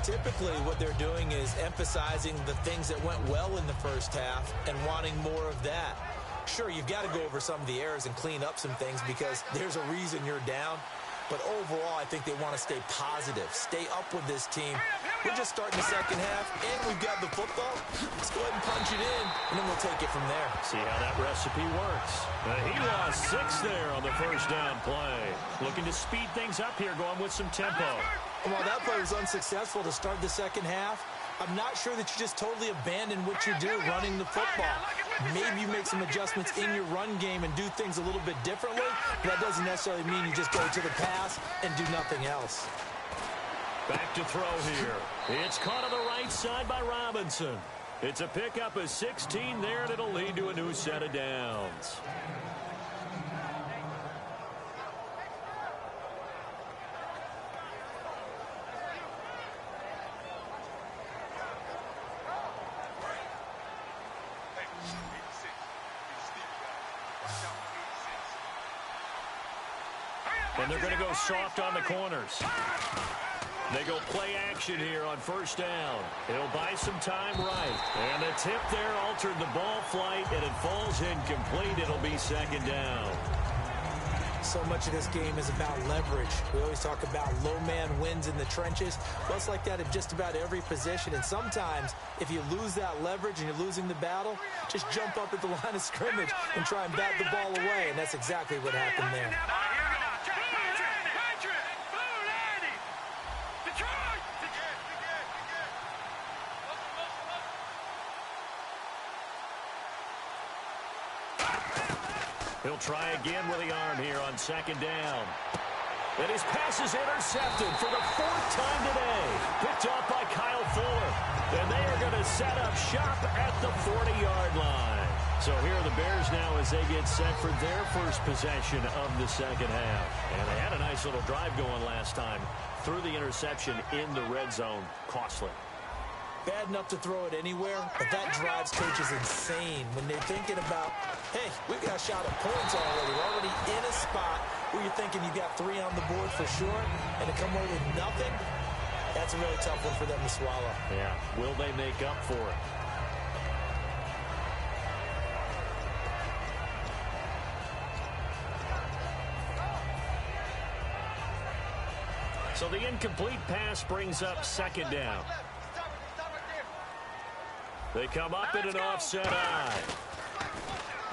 Typically, what they're doing is emphasizing the things that went well in the first half and wanting more of that. Sure, you've got to go over some of the errors and clean up some things because there's a reason you're down. But overall, I think they want to stay positive, stay up with this team. We're just starting the second half, and we've got the football. Let's go ahead and punch it in, and then we'll take it from there. See how that recipe works. He lost 6 there on the first down play. Looking to speed things up here, going with some tempo. And while that play was unsuccessful to start the second half, I'm not sure that you just totally abandon what you do running the football. Maybe you make some adjustments in your run game and do things a little bit differently, but that doesn't necessarily mean you just go to the pass and do nothing else. Back to throw here. It's caught on the right side by Robinson. It's a pickup of 16 there, and it'll lead to a new set of downs. And they're going to go soft on the corners. They go play action here on first down. It'll buy some time right. And the tip there altered the ball flight, and it falls incomplete. It'll be second down. So much of this game is about leverage. We always talk about low man wins in the trenches. Well, it's like that in just about every position. And sometimes, if you lose that leverage and you're losing the battle, just jump up at the line of scrimmage and try and bat the ball away. And that's exactly what happened there. He'll try again with the arm here on second down. And his pass is intercepted for the fourth time today. Picked off by Kyle Fuller. And they are going to set up shop at the 40-yard line. So here are the Bears now as they get set for their first possession of the second half. And they had a nice little drive going last time. Threw the interception in the red zone. Costly. Bad enough to throw it anywhere, but that drives coaches insane when they're thinking about, hey, we've got a shot at points already. We're already in a spot where you're thinking you've got 3 on the board for sure, and to come away with nothing, that's a really tough one for them to swallow. Yeah, will they make up for it? So the incomplete pass brings up second down. They come up in an offset eye.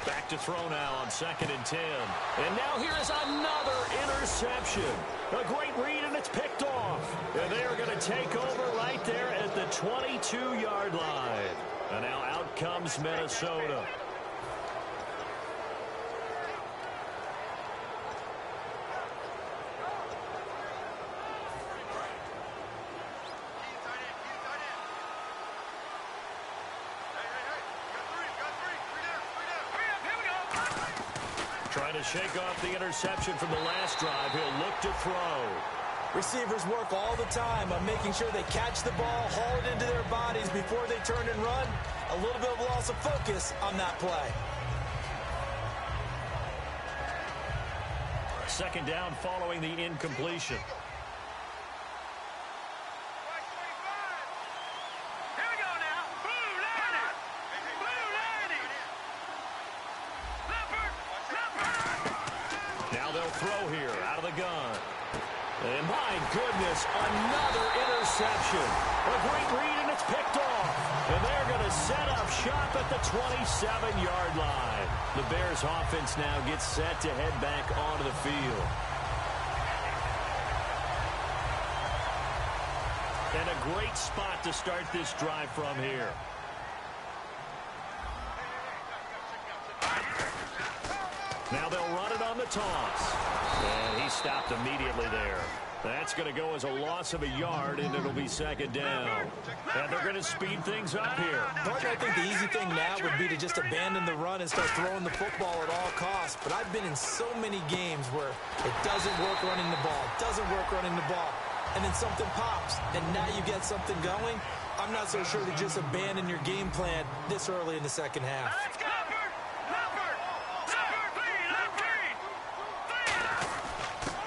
Back to throw now on 2nd and 10. And now here is another interception. A great read, and it's picked off. And they are going to take over right there at the 22-yard line. And now out comes Minnesota. Trying to shake off the interception from the last drive. He'll look to throw. Receivers work all the time on making sure they catch the ball, haul it into their bodies before they turn and run. A little bit of loss of focus on that play. Second down following the incompletion. Throw here out of the gun. And my goodness, another interception. A great read, and it's picked off. And they're going to set up shop at the 27-yard line. The Bears offense now gets set to head back onto the field. And a great spot to start this drive from here. Now they'll run it on the toss. And he stopped immediately there. That's going to go as a loss of a yard, and it'll be second down. And they're going to speed things up here. Partner, I think the easy thing now would be to just abandon the run and start throwing the football at all costs. But I've been in so many games where it doesn't work running the ball, and then something pops, and now you get something going. I'm not so sure to just abandon your game plan this early in the second half.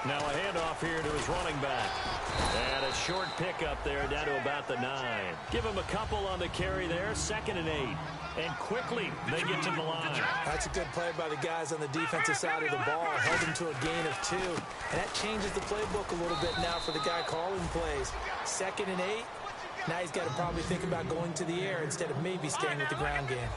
Now a handoff here to his running back. And a short pickup there down to about the 9. Give him a couple on the carry there, 2nd and 8. And quickly they get to the line. That's a good play by the guys on the defensive side of the ball. Held him to a gain of 2. And that changes the playbook a little bit now for the guy calling plays. 2nd and 8. Now he's got to probably think about going to the air instead of maybe staying with the ground game.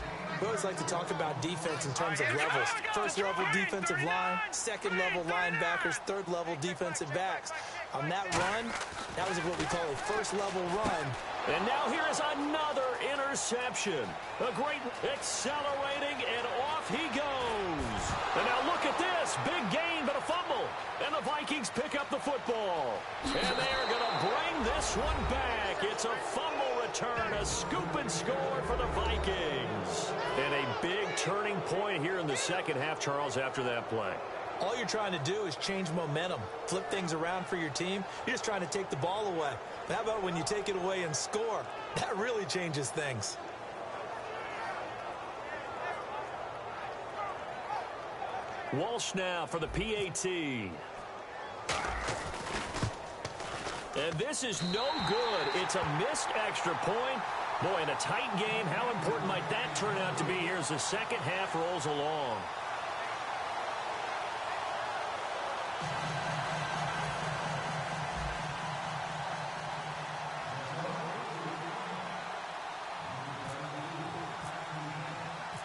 We always like to talk about defense in terms of levels. First level defensive line, second level linebackers, third level defensive backs. On that run, that was what we call a first level run. And now here is another interception. A great accelerating, and off he goes. And now look at this. Big gain, but a fumble. And the Vikings pick up the football. And they are going to bring this one back. It's a fumble return, a scoop and score for the Vikings. And a big turning point here in the second half, Charles, after that play. All you're trying to do is change momentum, flip things around for your team. You're just trying to take the ball away. But how about when you take it away and score? That really changes things. Walsh now for the PAT. And this is no good. It's a missed extra point. Boy, in a tight game, how important might that turn out to be here as the second half rolls along?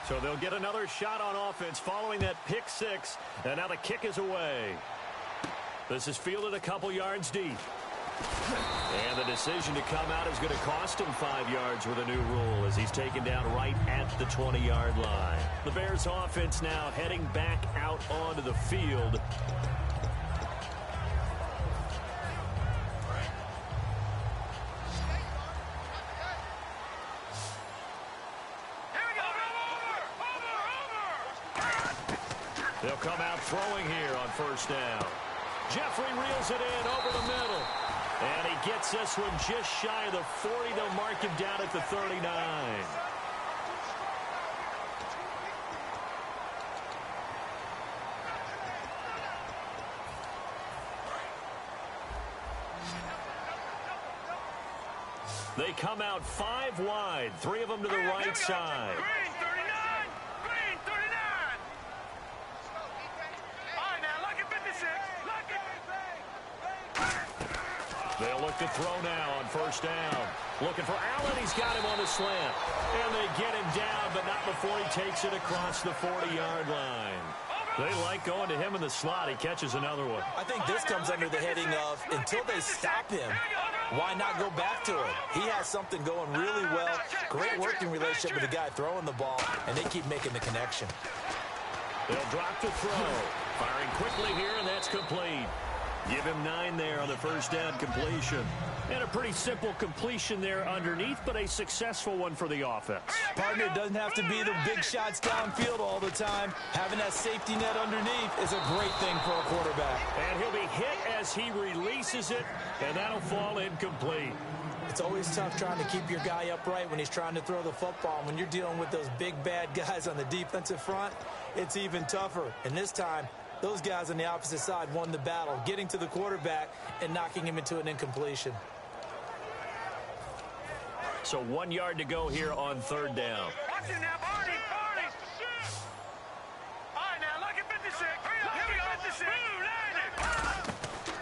So they'll get another shot on offense following that pick six. And now the kick is away. This is fielded a couple yards deep. And the decision to come out is going to cost him 5 yards with a new rule as he's taken down right at the 20-yard line. The Bears offense now heading back out onto the field. They'll come out throwing here on first down. Jeffrey reels it in over the middle. And he gets this one just shy of the 40. They'll mark him down at the 39. They come out 5 wide, 3 of them to the right side. Green 39! Green 39! All right, now, lucky 56. Lucky. They'll look to throw now on first down. Looking for Allen. He's got him on the slant. And they get him down, but not before he takes it across the 40-yard line. They like going to him in the slot. He catches another one. I think this comes under the heading of until they stop him, why not go back to it? He has something going really well. Great working relationship with the guy throwing the ball, and they keep making the connection. They'll drop to throw. Firing quickly here, and that's complete. Give him 9 there on the first down completion. And a pretty simple completion there underneath, but a successful one for the offense. Partner, it doesn't have to be the big shots downfield all the time. Having that safety net underneath is a great thing for a quarterback. And he'll be hit as he releases it, and that'll fall incomplete. It's always tough trying to keep your guy upright when he's trying to throw the football. When you're dealing with those big, bad guys on the defensive front, it's even tougher. And this time, those guys on the opposite side won the battle, getting to the quarterback and knocking him into an incompletion. So 1 yard to go here on third down. Watch it now, Barney. Barney. All right, now, lucky 56. Lucky 56.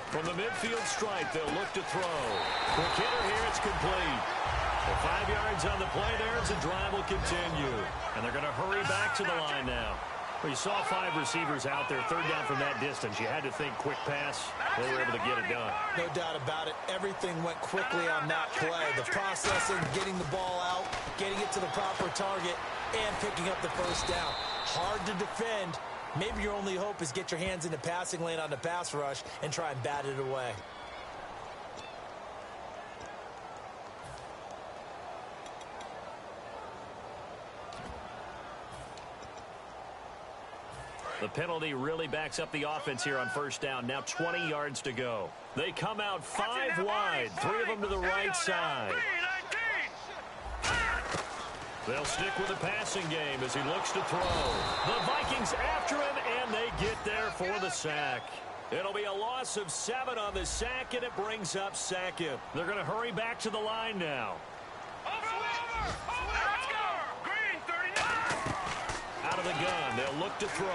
From the midfield stripe, they'll look to throw. Quick hitter here, it's complete. So 5 yards on the play there as the drive will continue. And they're going to hurry back to the line now. Well, you saw 5 receivers out there, third down from that distance. You had to think quick pass. They were able to get it done. No doubt about it. Everything went quickly on that play. The processing, getting the ball out, getting it to the proper target, and picking up the first down. Hard to defend. Maybe your only hope is get your hands in the passing lane on the pass rush and try and bat it away. The penalty really backs up the offense here on first down. Now 20 yards to go. They come out 5 wide, 3 of them to the right side. They'll stick with the passing game as he looks to throw. The Vikings after him, and they get there for the sack. It'll be a loss of 7 on the sack, and it brings up second. They're going to hurry back to the line now. Out of the gun, they'll look to throw.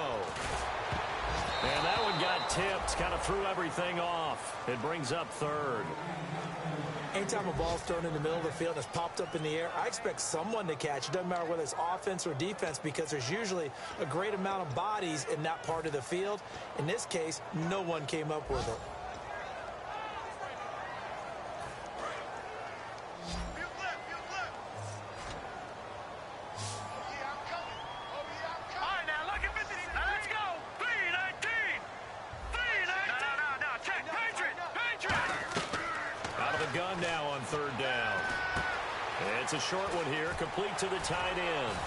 And that one got tipped, kind of threw everything off. It brings up third. Anytime a ball's thrown in the middle of the field and it's popped up in the air, I expect someone to catch. It doesn't matter whether it's offense or defense because there's usually a great amount of bodies in that part of the field. In this case, no one came up with it. It's a short one here, complete to the tight end.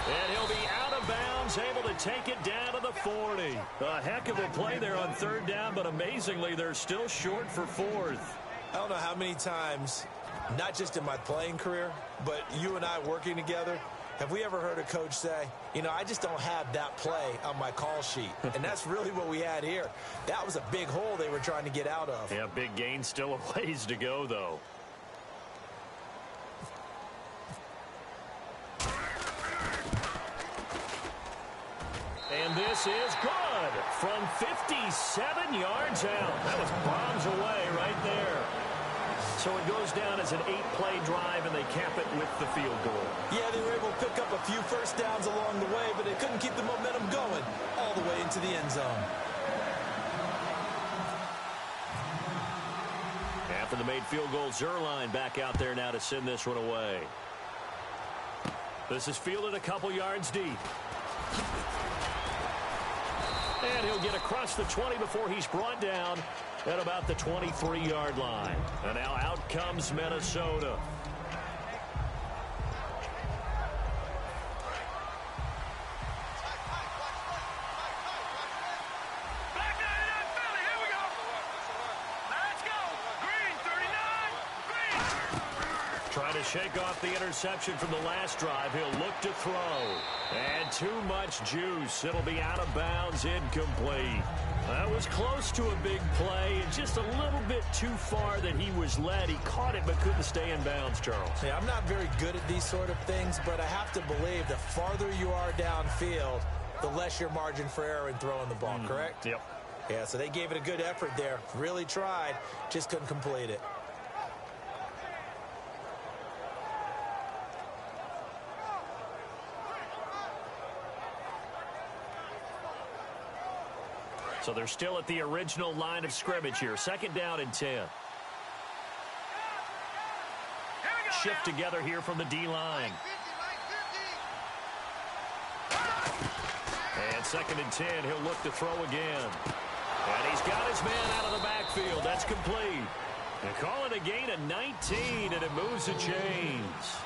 And he'll be out of bounds, able to take it down to the 40. A heck of a play there on third down, but amazingly, they're still short for fourth. I don't know how many times, not just in my playing career, but you and I working together, have we ever heard a coach say, you know, I just don't have that play on my call sheet. And that's really what we had here. That was a big hole they were trying to get out of. Yeah, big gain, still a ways to go, though. And this is good from 57 yards out. That was bombs away right there. So it goes down as an 8-play drive, and they cap it with the field goal. Yeah, they were able to pick up a few first downs along the way, but they couldn't keep the momentum going all the way into the end zone. After the made field goal, Zerline back out there now to send this one away. This is fielded a couple yards deep. And he'll get across the 20 before he's brought down at about the 23-yard line. And now out comes Minnesota. Trying to shake off the interception from the last drive. He'll look to throw. And too much juice. It'll be out of bounds, incomplete. That was close to a big play and just a little bit too far that he was led. He caught it but couldn't stay in bounds, Charles. Yeah, I'm not very good at these sort of things, but I have to believe the farther you are downfield, the less your margin for error in throwing the ball, correct? Yep. Yeah, so they gave it a good effort there. Really tried, just couldn't complete it. So they're still at the original line of scrimmage here. Second down and 10. Shift together here from the D-line. And second and 10, he'll look to throw again. And he's got his man out of the backfield. That's complete. They call it a gain of 19, and it moves the chains.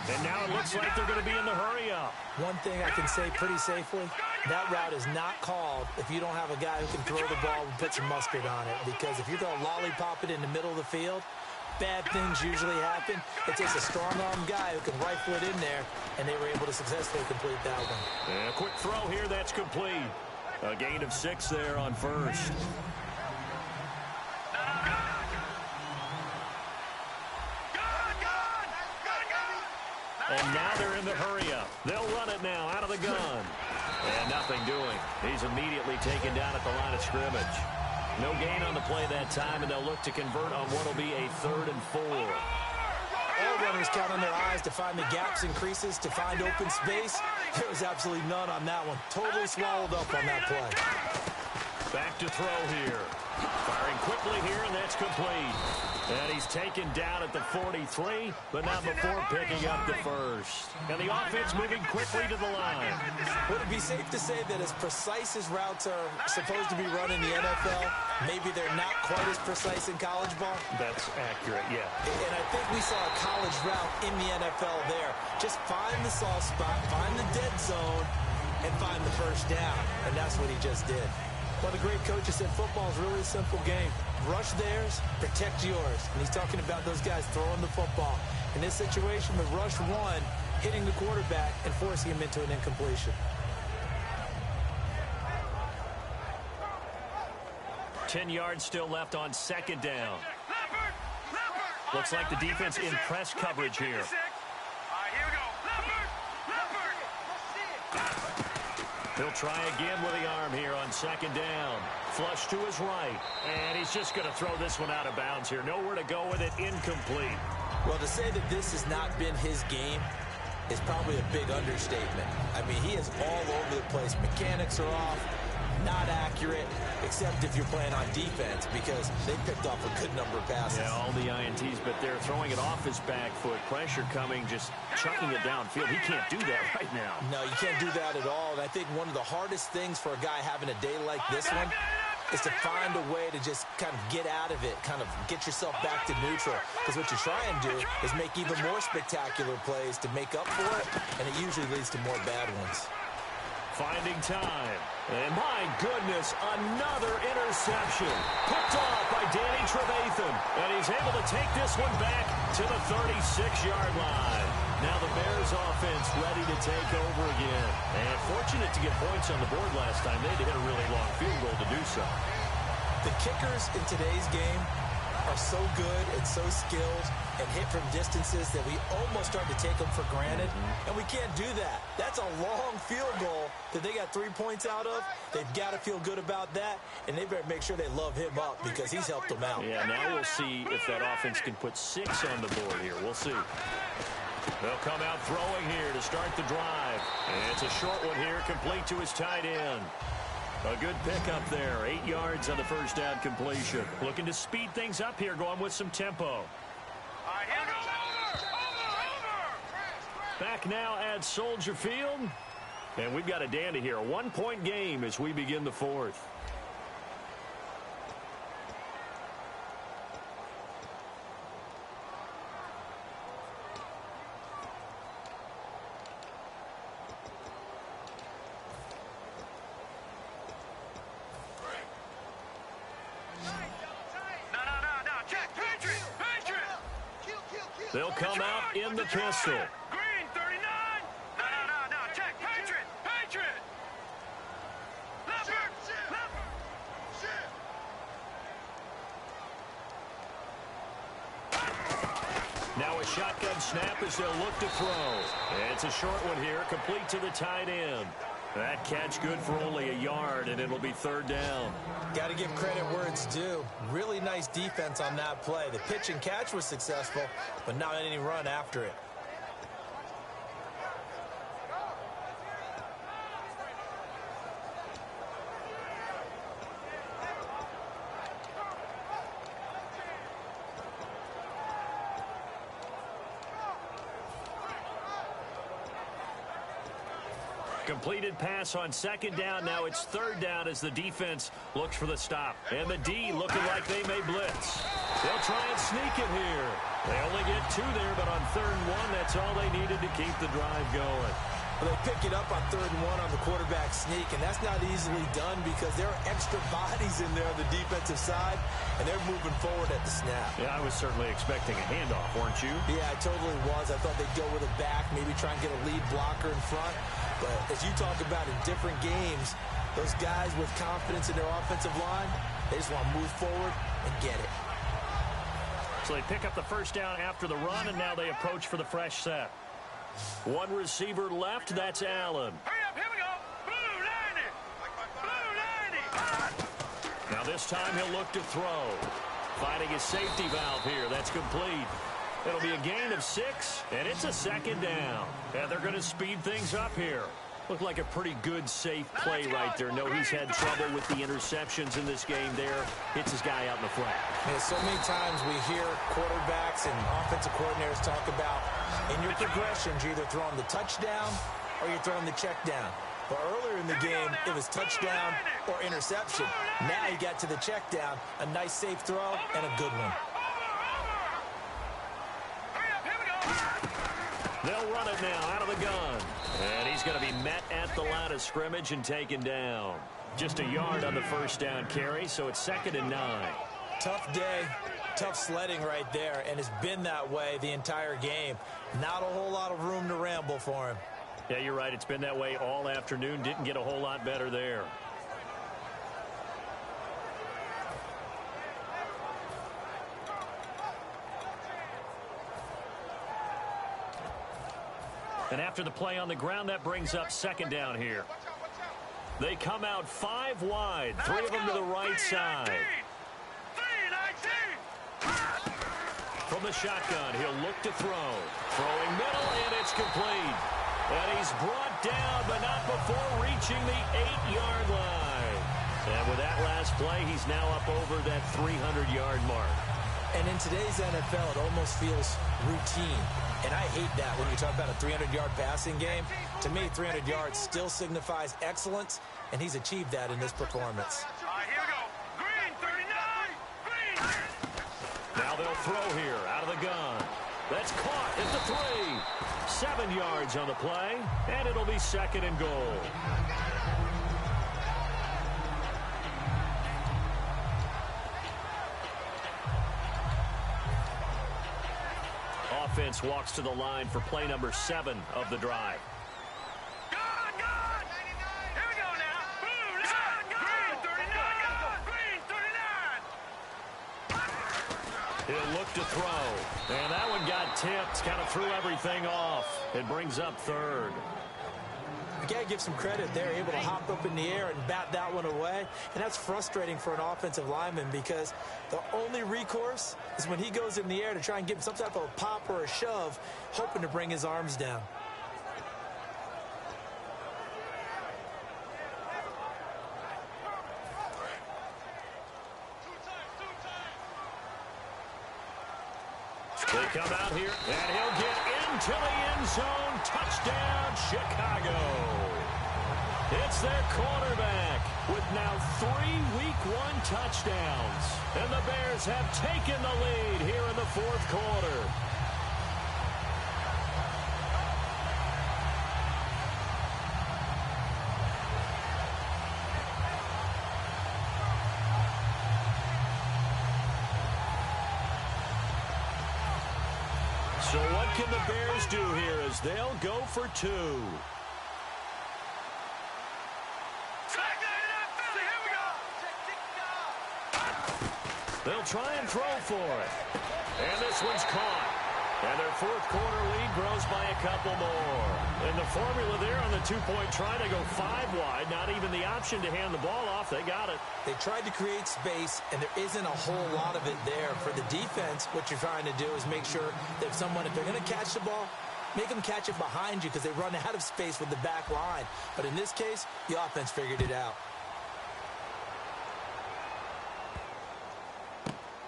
And now it looks like they're going to be in the hurry-up. One thing I can say pretty safely, that route is not called if you don't have a guy who can throw the ball and put some mustard on it. Because if you're going to lollipop it in the middle of the field, bad things usually happen. It takes a strong-arm guy who can rifle it in there, and they were able to successfully complete that one. And a quick throw here, that's complete. A gain of 6 there on first. And now they're in the hurry-up. They'll run it now out of the gun. And nothing doing. He's immediately taken down at the line of scrimmage. No gain on the play that time, and they'll look to convert on what will be a 3rd and 4. All runners count on their eyes to find the gaps and creases, to find open space. There was absolutely none on that one. Totally swallowed up on that play. Back to throw here. Firing quickly here, and that's complete. And he's taken down at the 43, but not before picking up the first. And the offense moving quickly to the line. Would it be safe to say that as precise as routes are supposed to be run in the NFL, maybe they're not quite as precise in college ball? That's accurate, yeah. And I think we saw a college route in the NFL there. Just find the soft spot, find the dead zone, and find the first down. And that's what he just did. Well, the great coach has said football is really a simple game. Rush theirs, protect yours. And he's talking about those guys throwing the football. In this situation, the rush one, hitting the quarterback and forcing him into an incompletion. 10 yards still left on second down. Looks like the defense in press coverage here. He'll try again with the arm here on second down. Flush to his right. And he's just going to throw this one out of bounds here. Nowhere to go with it. Incomplete. Well, to say that this has not been his game is probably a big understatement. I mean, he is all over the place. Mechanics are off. Not accurate, except if you're playing on defense, because they picked off a good number of passes. Yeah, all the INTs, but they're throwing it off his back foot. Pressure coming, just chucking it downfield. He can't do that right now. No, you can't do that at all. And I think one of the hardest things for a guy having a day like this one is to find a way to just kind of get out of it, kind of get yourself back to neutral. Because what you try and do is make even more spectacular plays to make up for it, and it usually leads to more bad ones. Finding time. And my goodness, another interception. Picked off by Danny Trevathan. And he's able to take this one back to the 36-yard line. Now the Bears offense ready to take over again. And fortunate to get points on the board last time. They had to hit a really long field goal to do so. The kickers in today's game are so good and so skilled and hit from distances that we almost start to take them for granted, and we can't do that. That's a long field goal that they got 3 points out of. They've got to feel good about that, and they better make sure they love him up because he's helped them out. Yeah, now we'll see if that offense can put 6 on the board here. We'll see. They'll come out throwing here to start the drive. And it's a short one here, complete to his tight end. A good pickup there, 8 yards on the first down completion. Looking to speed things up here, going with some tempo. Back now at Soldier Field. And we've got a dandy here, a 1-point game as we begin the fourth. They'll come out in the pistol. Green, 39. No. Check. Patriot. Leopard. Now a shotgun snap as they'll look to throw. It's a short one here, complete to the tight end. That catch good for only a yard, and it'll be third down. Got to give credit where it's due. Really nice defense on that play. The pitch and catch was successful, but not any run after it. Completed pass on second down. Now it's third down as the defense looks for the stop. And the D looking like they may blitz. They'll try and sneak it here. They only get 2 there, but on 3rd and 1, that's all they needed to keep the drive going. Well, they pick it up on 3rd and 1 on the quarterback sneak, and that's not easily done because there are extra bodies in there on the defensive side, and they're moving forward at the snap. Yeah, I was certainly expecting a handoff, weren't you? Yeah, I totally was. I thought they'd go with a back, maybe try and get a lead blocker in front. But as you talk about in different games, those guys with confidence in their offensive line, they just want to move forward and get it. So they pick up the first down after the run, and now they approach for the fresh set. One receiver left, that's Allen. Hurry up, here we go. Blue 90. Now this time he'll look to throw. Finding his safety valve here, that's complete. It'll be a gain of 6, and it's a second down. And they're going to speed things up here. Looked like a pretty good, safe play right there. No, he's had trouble with the interceptions in this game there. Hits his guy out in the flat. Yeah, so many times we hear quarterbacks and offensive coordinators talk about in your progressions, you're either throwing the touchdown or you're throwing the check down. But earlier in the game, it was touchdown or interception. Now you got to the check down, a nice safe throw, and a good one. They'll run it now out of the gun. And he's going to be met at the line of scrimmage and taken down. Just a yard on the first down carry, so it's 2nd and 9. Tough day, tough sledding right there, and it's been that way the entire game. Not a whole lot of room to ramble for him. Yeah, you're right. It's been that way all afternoon. Didn't get a whole lot better there. And after the play on the ground, that brings up 2nd down here. They come out 5 wide, 3 of them to the right side. From the shotgun, he'll look to throw. Throwing middle, and it's complete. And he's brought down, but not before reaching the 8-yard line. And with that last play, he's now up over that 300-yard mark. And in today's NFL, it almost feels routine. And I hate that when you talk about a 300-yard passing game. To me, 300 yards still signifies excellence, and he's achieved that in this performance. All right, here we go. they'll throw here out of the gun. That's caught at the 3. 7 yards on the play, and it'll be 2nd and goal. Offense walks to the line for play number 7 of the drive. He'll look to throw. And that one got tipped. Kind of threw everything off. It brings up 3rd. You got to give some credit. They're able to hop up in the air and bat that one away. And that's frustrating for an offensive lineman because the only recourse is when he goes in the air to try and give some type of a pop or a shove, hoping to bring his arms down. They come out here, and he'll get into the end zone. Touchdown, Chicago. It's their quarterback with now 3 Week 1 touchdowns. And the Bears have taken the lead here in the 4th quarter. So what can the Bears do here as they'll go for 2? They'll try and throw for it. And this one's caught. And their 4th quarter lead grows by a couple more. And the formula there on the 2-point try to go 5 wide. Not even the option to hand the ball off. They got it. They tried to create space, and there isn't a whole lot of it there. For the defense, what you're trying to do is make sure that if they're going to catch the ball, make them catch it behind you because they run out of space with the back line. But in this case, the offense figured it out.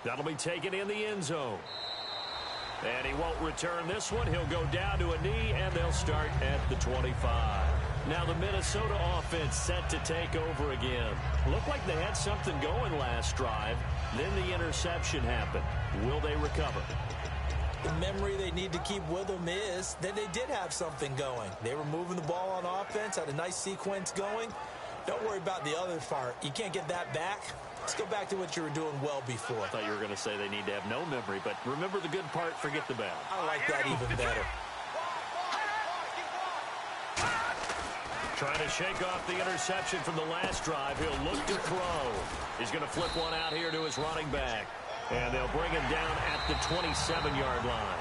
That'll be taken in the end zone. And he won't return this one. He'll go down to a knee, and they'll start at the 25. Now the Minnesota offense set to take over again. Looked like they had something going last drive. Then the interception happened. Will they recover? The memory they need to keep with them is that they did have something going. They were moving the ball on offense, had a nice sequence going. Don't worry about the other part. You can't get that back. Let's go back to what you were doing well before. I thought you were going to say they need to have no memory, but remember the good part, forget the bad. I like that even better. Trying to shake off the interception from the last drive. He'll look to throw. He's going to flip one out here to his running back. And they'll bring him down at the 27-yard line.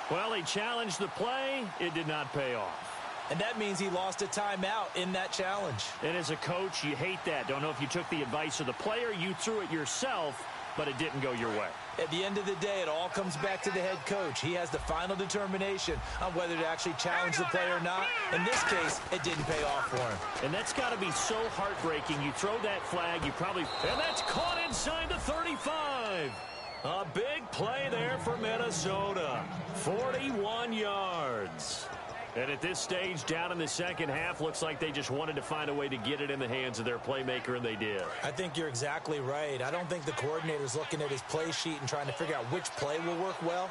Well, he challenged the play. It did not pay off. And that means he lost a timeout in that challenge. And as a coach, you hate that. Don't know if you took the advice of the player, you threw it yourself, but it didn't go your way. At the end of the day, it all comes back to the head coach. He has the final determination on whether to actually challenge the play or not. In this case, it didn't pay off for him. And that's got to be so heartbreaking. You throw that flag, you probably... And that's caught inside the 35. A big play there for Minnesota. 41 yards. And at this stage, down in the second half, looks like they just wanted to find a way to get it in the hands of their playmaker, and they did. I think you're exactly right. I don't think the coordinator's looking at his play sheet and trying to figure out which play will work well.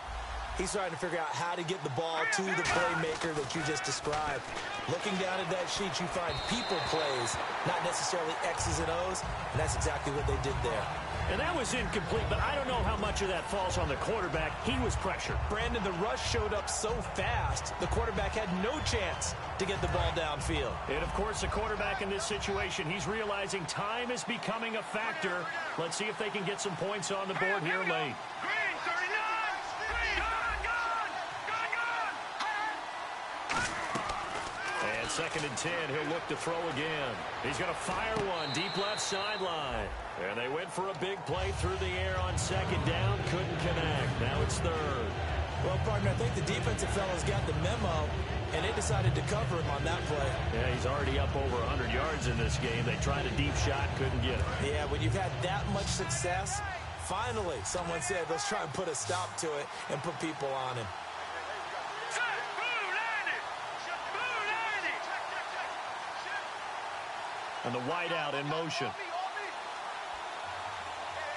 He's trying to figure out how to get the ball to the playmaker that you just described. Looking down at that sheet, you find people plays, not necessarily X's and O's, and that's exactly what they did there. And that was incomplete, but I don't know how much of that falls on the quarterback. He was pressured. Brandon, the rush showed up so fast, the quarterback had no chance to get the ball downfield. And, of course, the quarterback in this situation, he's realizing time is becoming a factor. Let's see if they can get some points on the board here late. Green, 39! Green, gone! And 2nd and 10, he'll look to throw again. He's going to fire one deep left sideline. And they went for a big play through the air on 2nd down. Couldn't connect. Now it's 3rd. Well, partner, I think the defensive fellas got the memo, and they decided to cover him on that play. Yeah, he's already up over 100 yards in this game. They tried a deep shot, couldn't get it. Yeah, when you've had that much success, finally someone said, let's try and put a stop to it and put people on him. And the wideout in motion.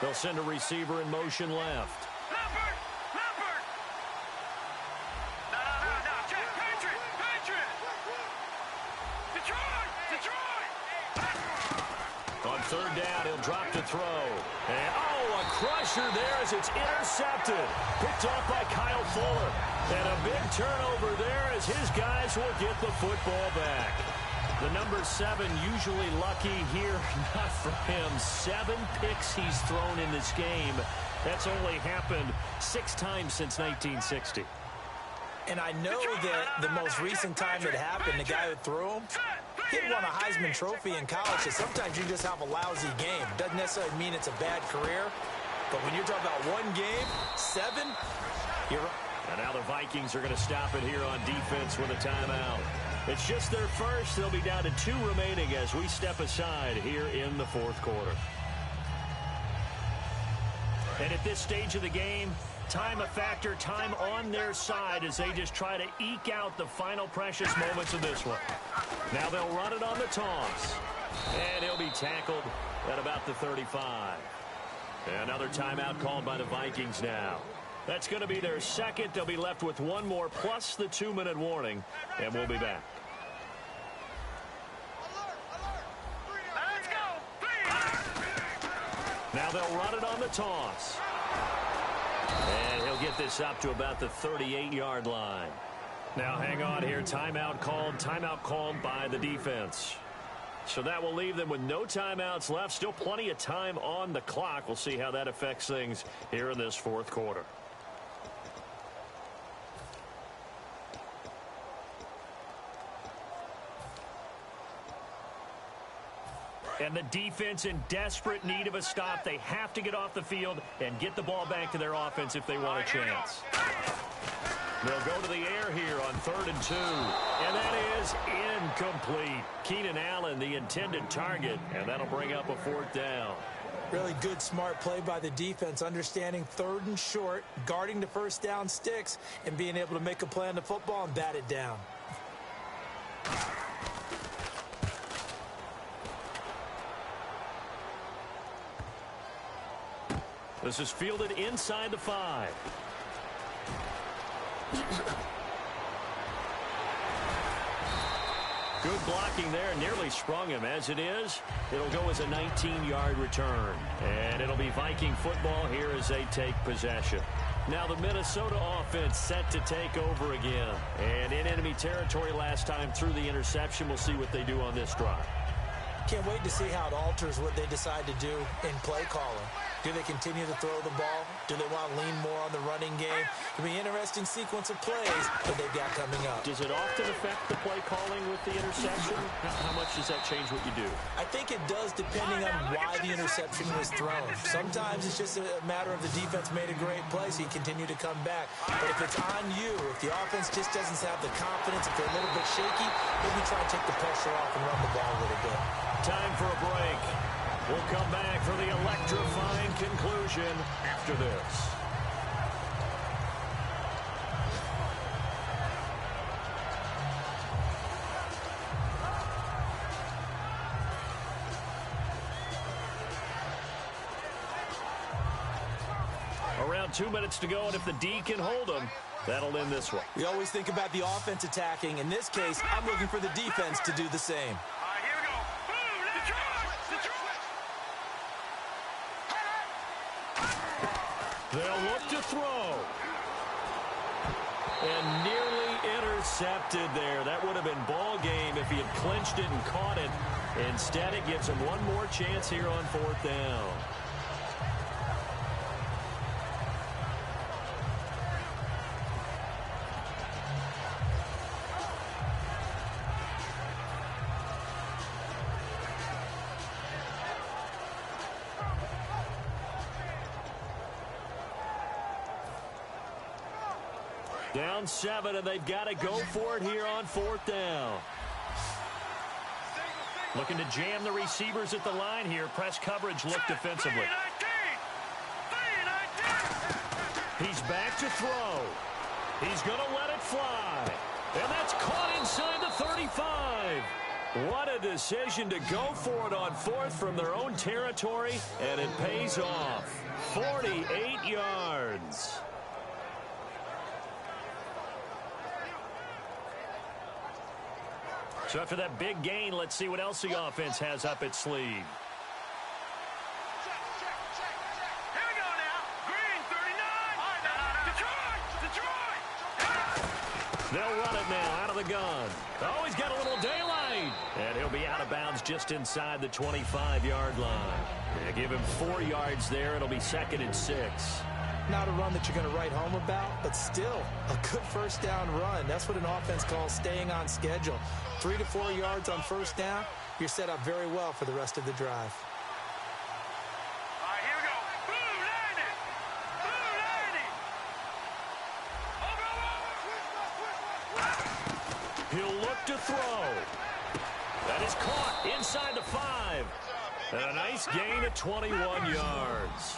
They'll send a receiver in motion left. On third down, he'll drop to throw. And, a crusher there as it's intercepted. Picked off by Kyle Fuller. And a big turnover there as his guys will get the football back. The number 7 usually lucky here. Not for him. 7 picks he's thrown in this game. That's only happened 6 times since 1960. And I know that the most recent time it happened, the guy who threw him, he won a Heisman Trophy in college. So sometimes you just have a lousy game. Doesn't necessarily mean it's a bad career. But when you're talking about one game, 7, you're right. And now the Vikings are going to stop it here on defense with a timeout. It's just their first. They'll be down to 2 remaining as we step aside here in the fourth quarter. And at this stage of the game, time a factor, time on their side as they just try to eke out the final precious moments of this one. Now they'll run it on the toss. And he'll be tackled at about the 35. Another timeout called by the Vikings now. That's going to be their second. They'll be left with 1 more plus the 2-minute warning. And we'll be back. Now they'll run it on the toss. And he'll get this up to about the 38-yard line. Now hang on here. Timeout called by the defense. So that will leave them with no timeouts left. Still plenty of time on the clock. We'll see how that affects things here in this fourth quarter. And the defense in desperate need of a stop. They have to get off the field and get the ball back to their offense if they want a chance. They'll go to the air here on 3rd and 2. And that is incomplete. Keenan Allen, the intended target, and that'll bring up a 4th down. Really good, smart play by the defense, understanding 3rd and short, guarding the first down sticks, and being able to make a play on the football and bat it down. This is fielded inside the 5. Good blocking there. Nearly sprung him. As it is, it'll go as a 19-yard return. And it'll be Viking football here as they take possession. Now the Minnesota offense set to take over again. And in enemy territory last time through the interception. We'll see what they do on this drive. Can't wait to see how it alters what they decide to do in play calling. Do they continue to throw the ball? Do they want to lean more on the running game? It'll be an interesting sequence of plays that they've got coming up. Does it often affect the play calling with the interception? How much does that change what you do? I think it does depending on why the interception was thrown. Sometimes it's just a matter of the defense made a great play, so you continue to come back. But if it's on you, if the offense just doesn't have the confidence, if they're a little bit shaky, maybe try to take the pressure off and run the ball a little bit. Time for a break. We'll come back for the electrifying conclusion after this. Around 2 minutes to go, and if the D can hold them, that'll end this one. We always think about the offense attacking. In this case, I'm looking for the defense to do the same. They'll look to throw. And nearly intercepted there. That would have been ball game if he had clinched it and caught it. Instead, it gives him one more chance here on 4th down. Down 7, and they've got to go for it here on 4th down. Looking to jam the receivers at the line here. Press coverage look defensively. He's back to throw. He's going to let it fly. And that's caught inside the 35. What a decision to go for it on fourth from their own territory, and it pays off. 48 yards. So after that big gain, let's see what else the offense has up its sleeve. They'll run it now out of the gun. Oh, he's got a little daylight. And he'll be out of bounds just inside the 25-yard line. Yeah, give him 4 yards there. It'll be 2nd and 6. Not a run that you're going to write home about, but still a good first down run. That's what an offense calls staying on schedule. 3 to 4 yards on first down. You're set up very well for the rest of the drive. He'll look to throw. That is caught inside the 5. And a nice gain of 21 yards.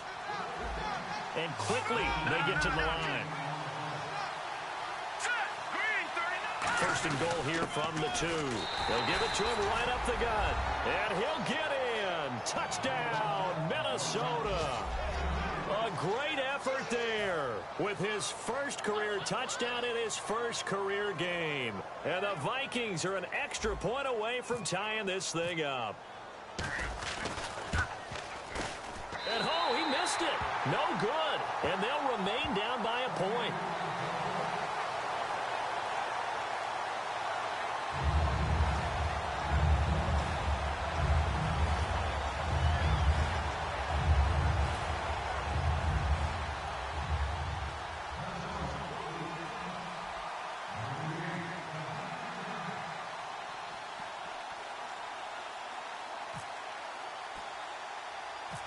And quickly they get to the line. First and goal here from the 2. They'll give it to him right up the gut. And he'll get in. Touchdown, Minnesota. A great effort there with his first career touchdown in his first career game. And the Vikings are an extra point away from tying this thing up. And oh, he missed it. No good. And they'll remain down by a point.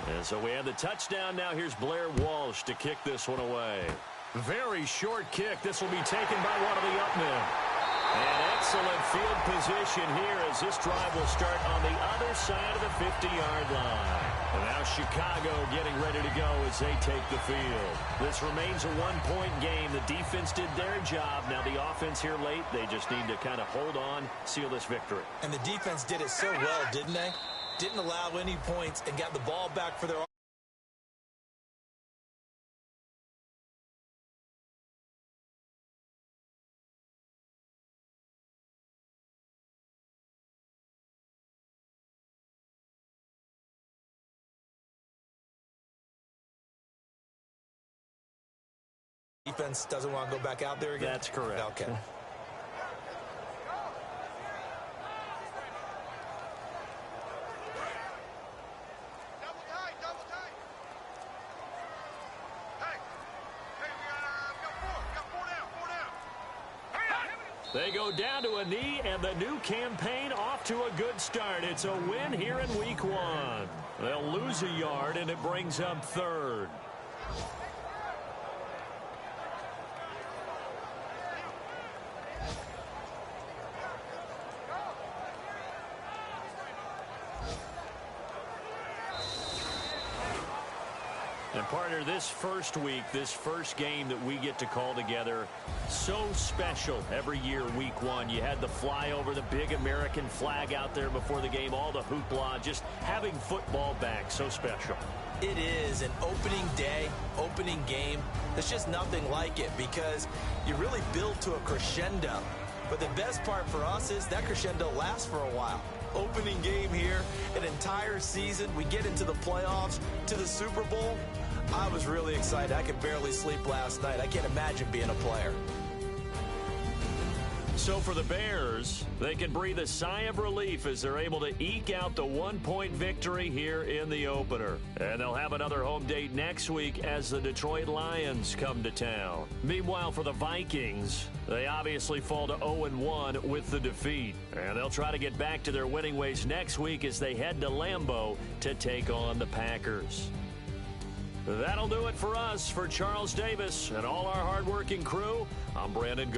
And so we have the touchdown. Now here's Blair Walsh to kick this one away. Very short kick. This will be taken by one of the upmen. And excellent field position here as this drive will start on the other side of the 50-yard line. And now Chicago getting ready to go as they take the field. This remains a one-point game. The defense did their job. Now the offense here late, they just need to kind of hold on, seal this victory. And the defense did it so well, didn't they? Didn't allow any points and got the ball back for their defense doesn't want to go back out there again? That's correct. Okay. They go down to a knee, and the new campaign off to a good start. It's a win here in week 1. They'll lose a yard, and it brings up 3rd. And partner, this first week, this first game that we get to call together, so special every year, week 1. You had the flyover, the big American flag out there before the game, all the hoopla, just having football back, so special. It is an opening day, opening game. There's just nothing like it because you really build to a crescendo. But the best part for us is that crescendo lasts for a while. Opening game here, an entire season. We get into the playoffs, to the Super Bowl. I was really excited. I could barely sleep last night. I can't imagine being a player. So for the Bears, they can breathe a sigh of relief as they're able to eke out the one-point victory here in the opener. And they'll have another home date next week as the Detroit Lions come to town. Meanwhile, for the Vikings, they obviously fall to 0-1 with the defeat. And they'll try to get back to their winning ways next week as they head to Lambeau to take on the Packers. That'll do it for us. For Charles Davis and all our hardworking crew, I'm Brandon.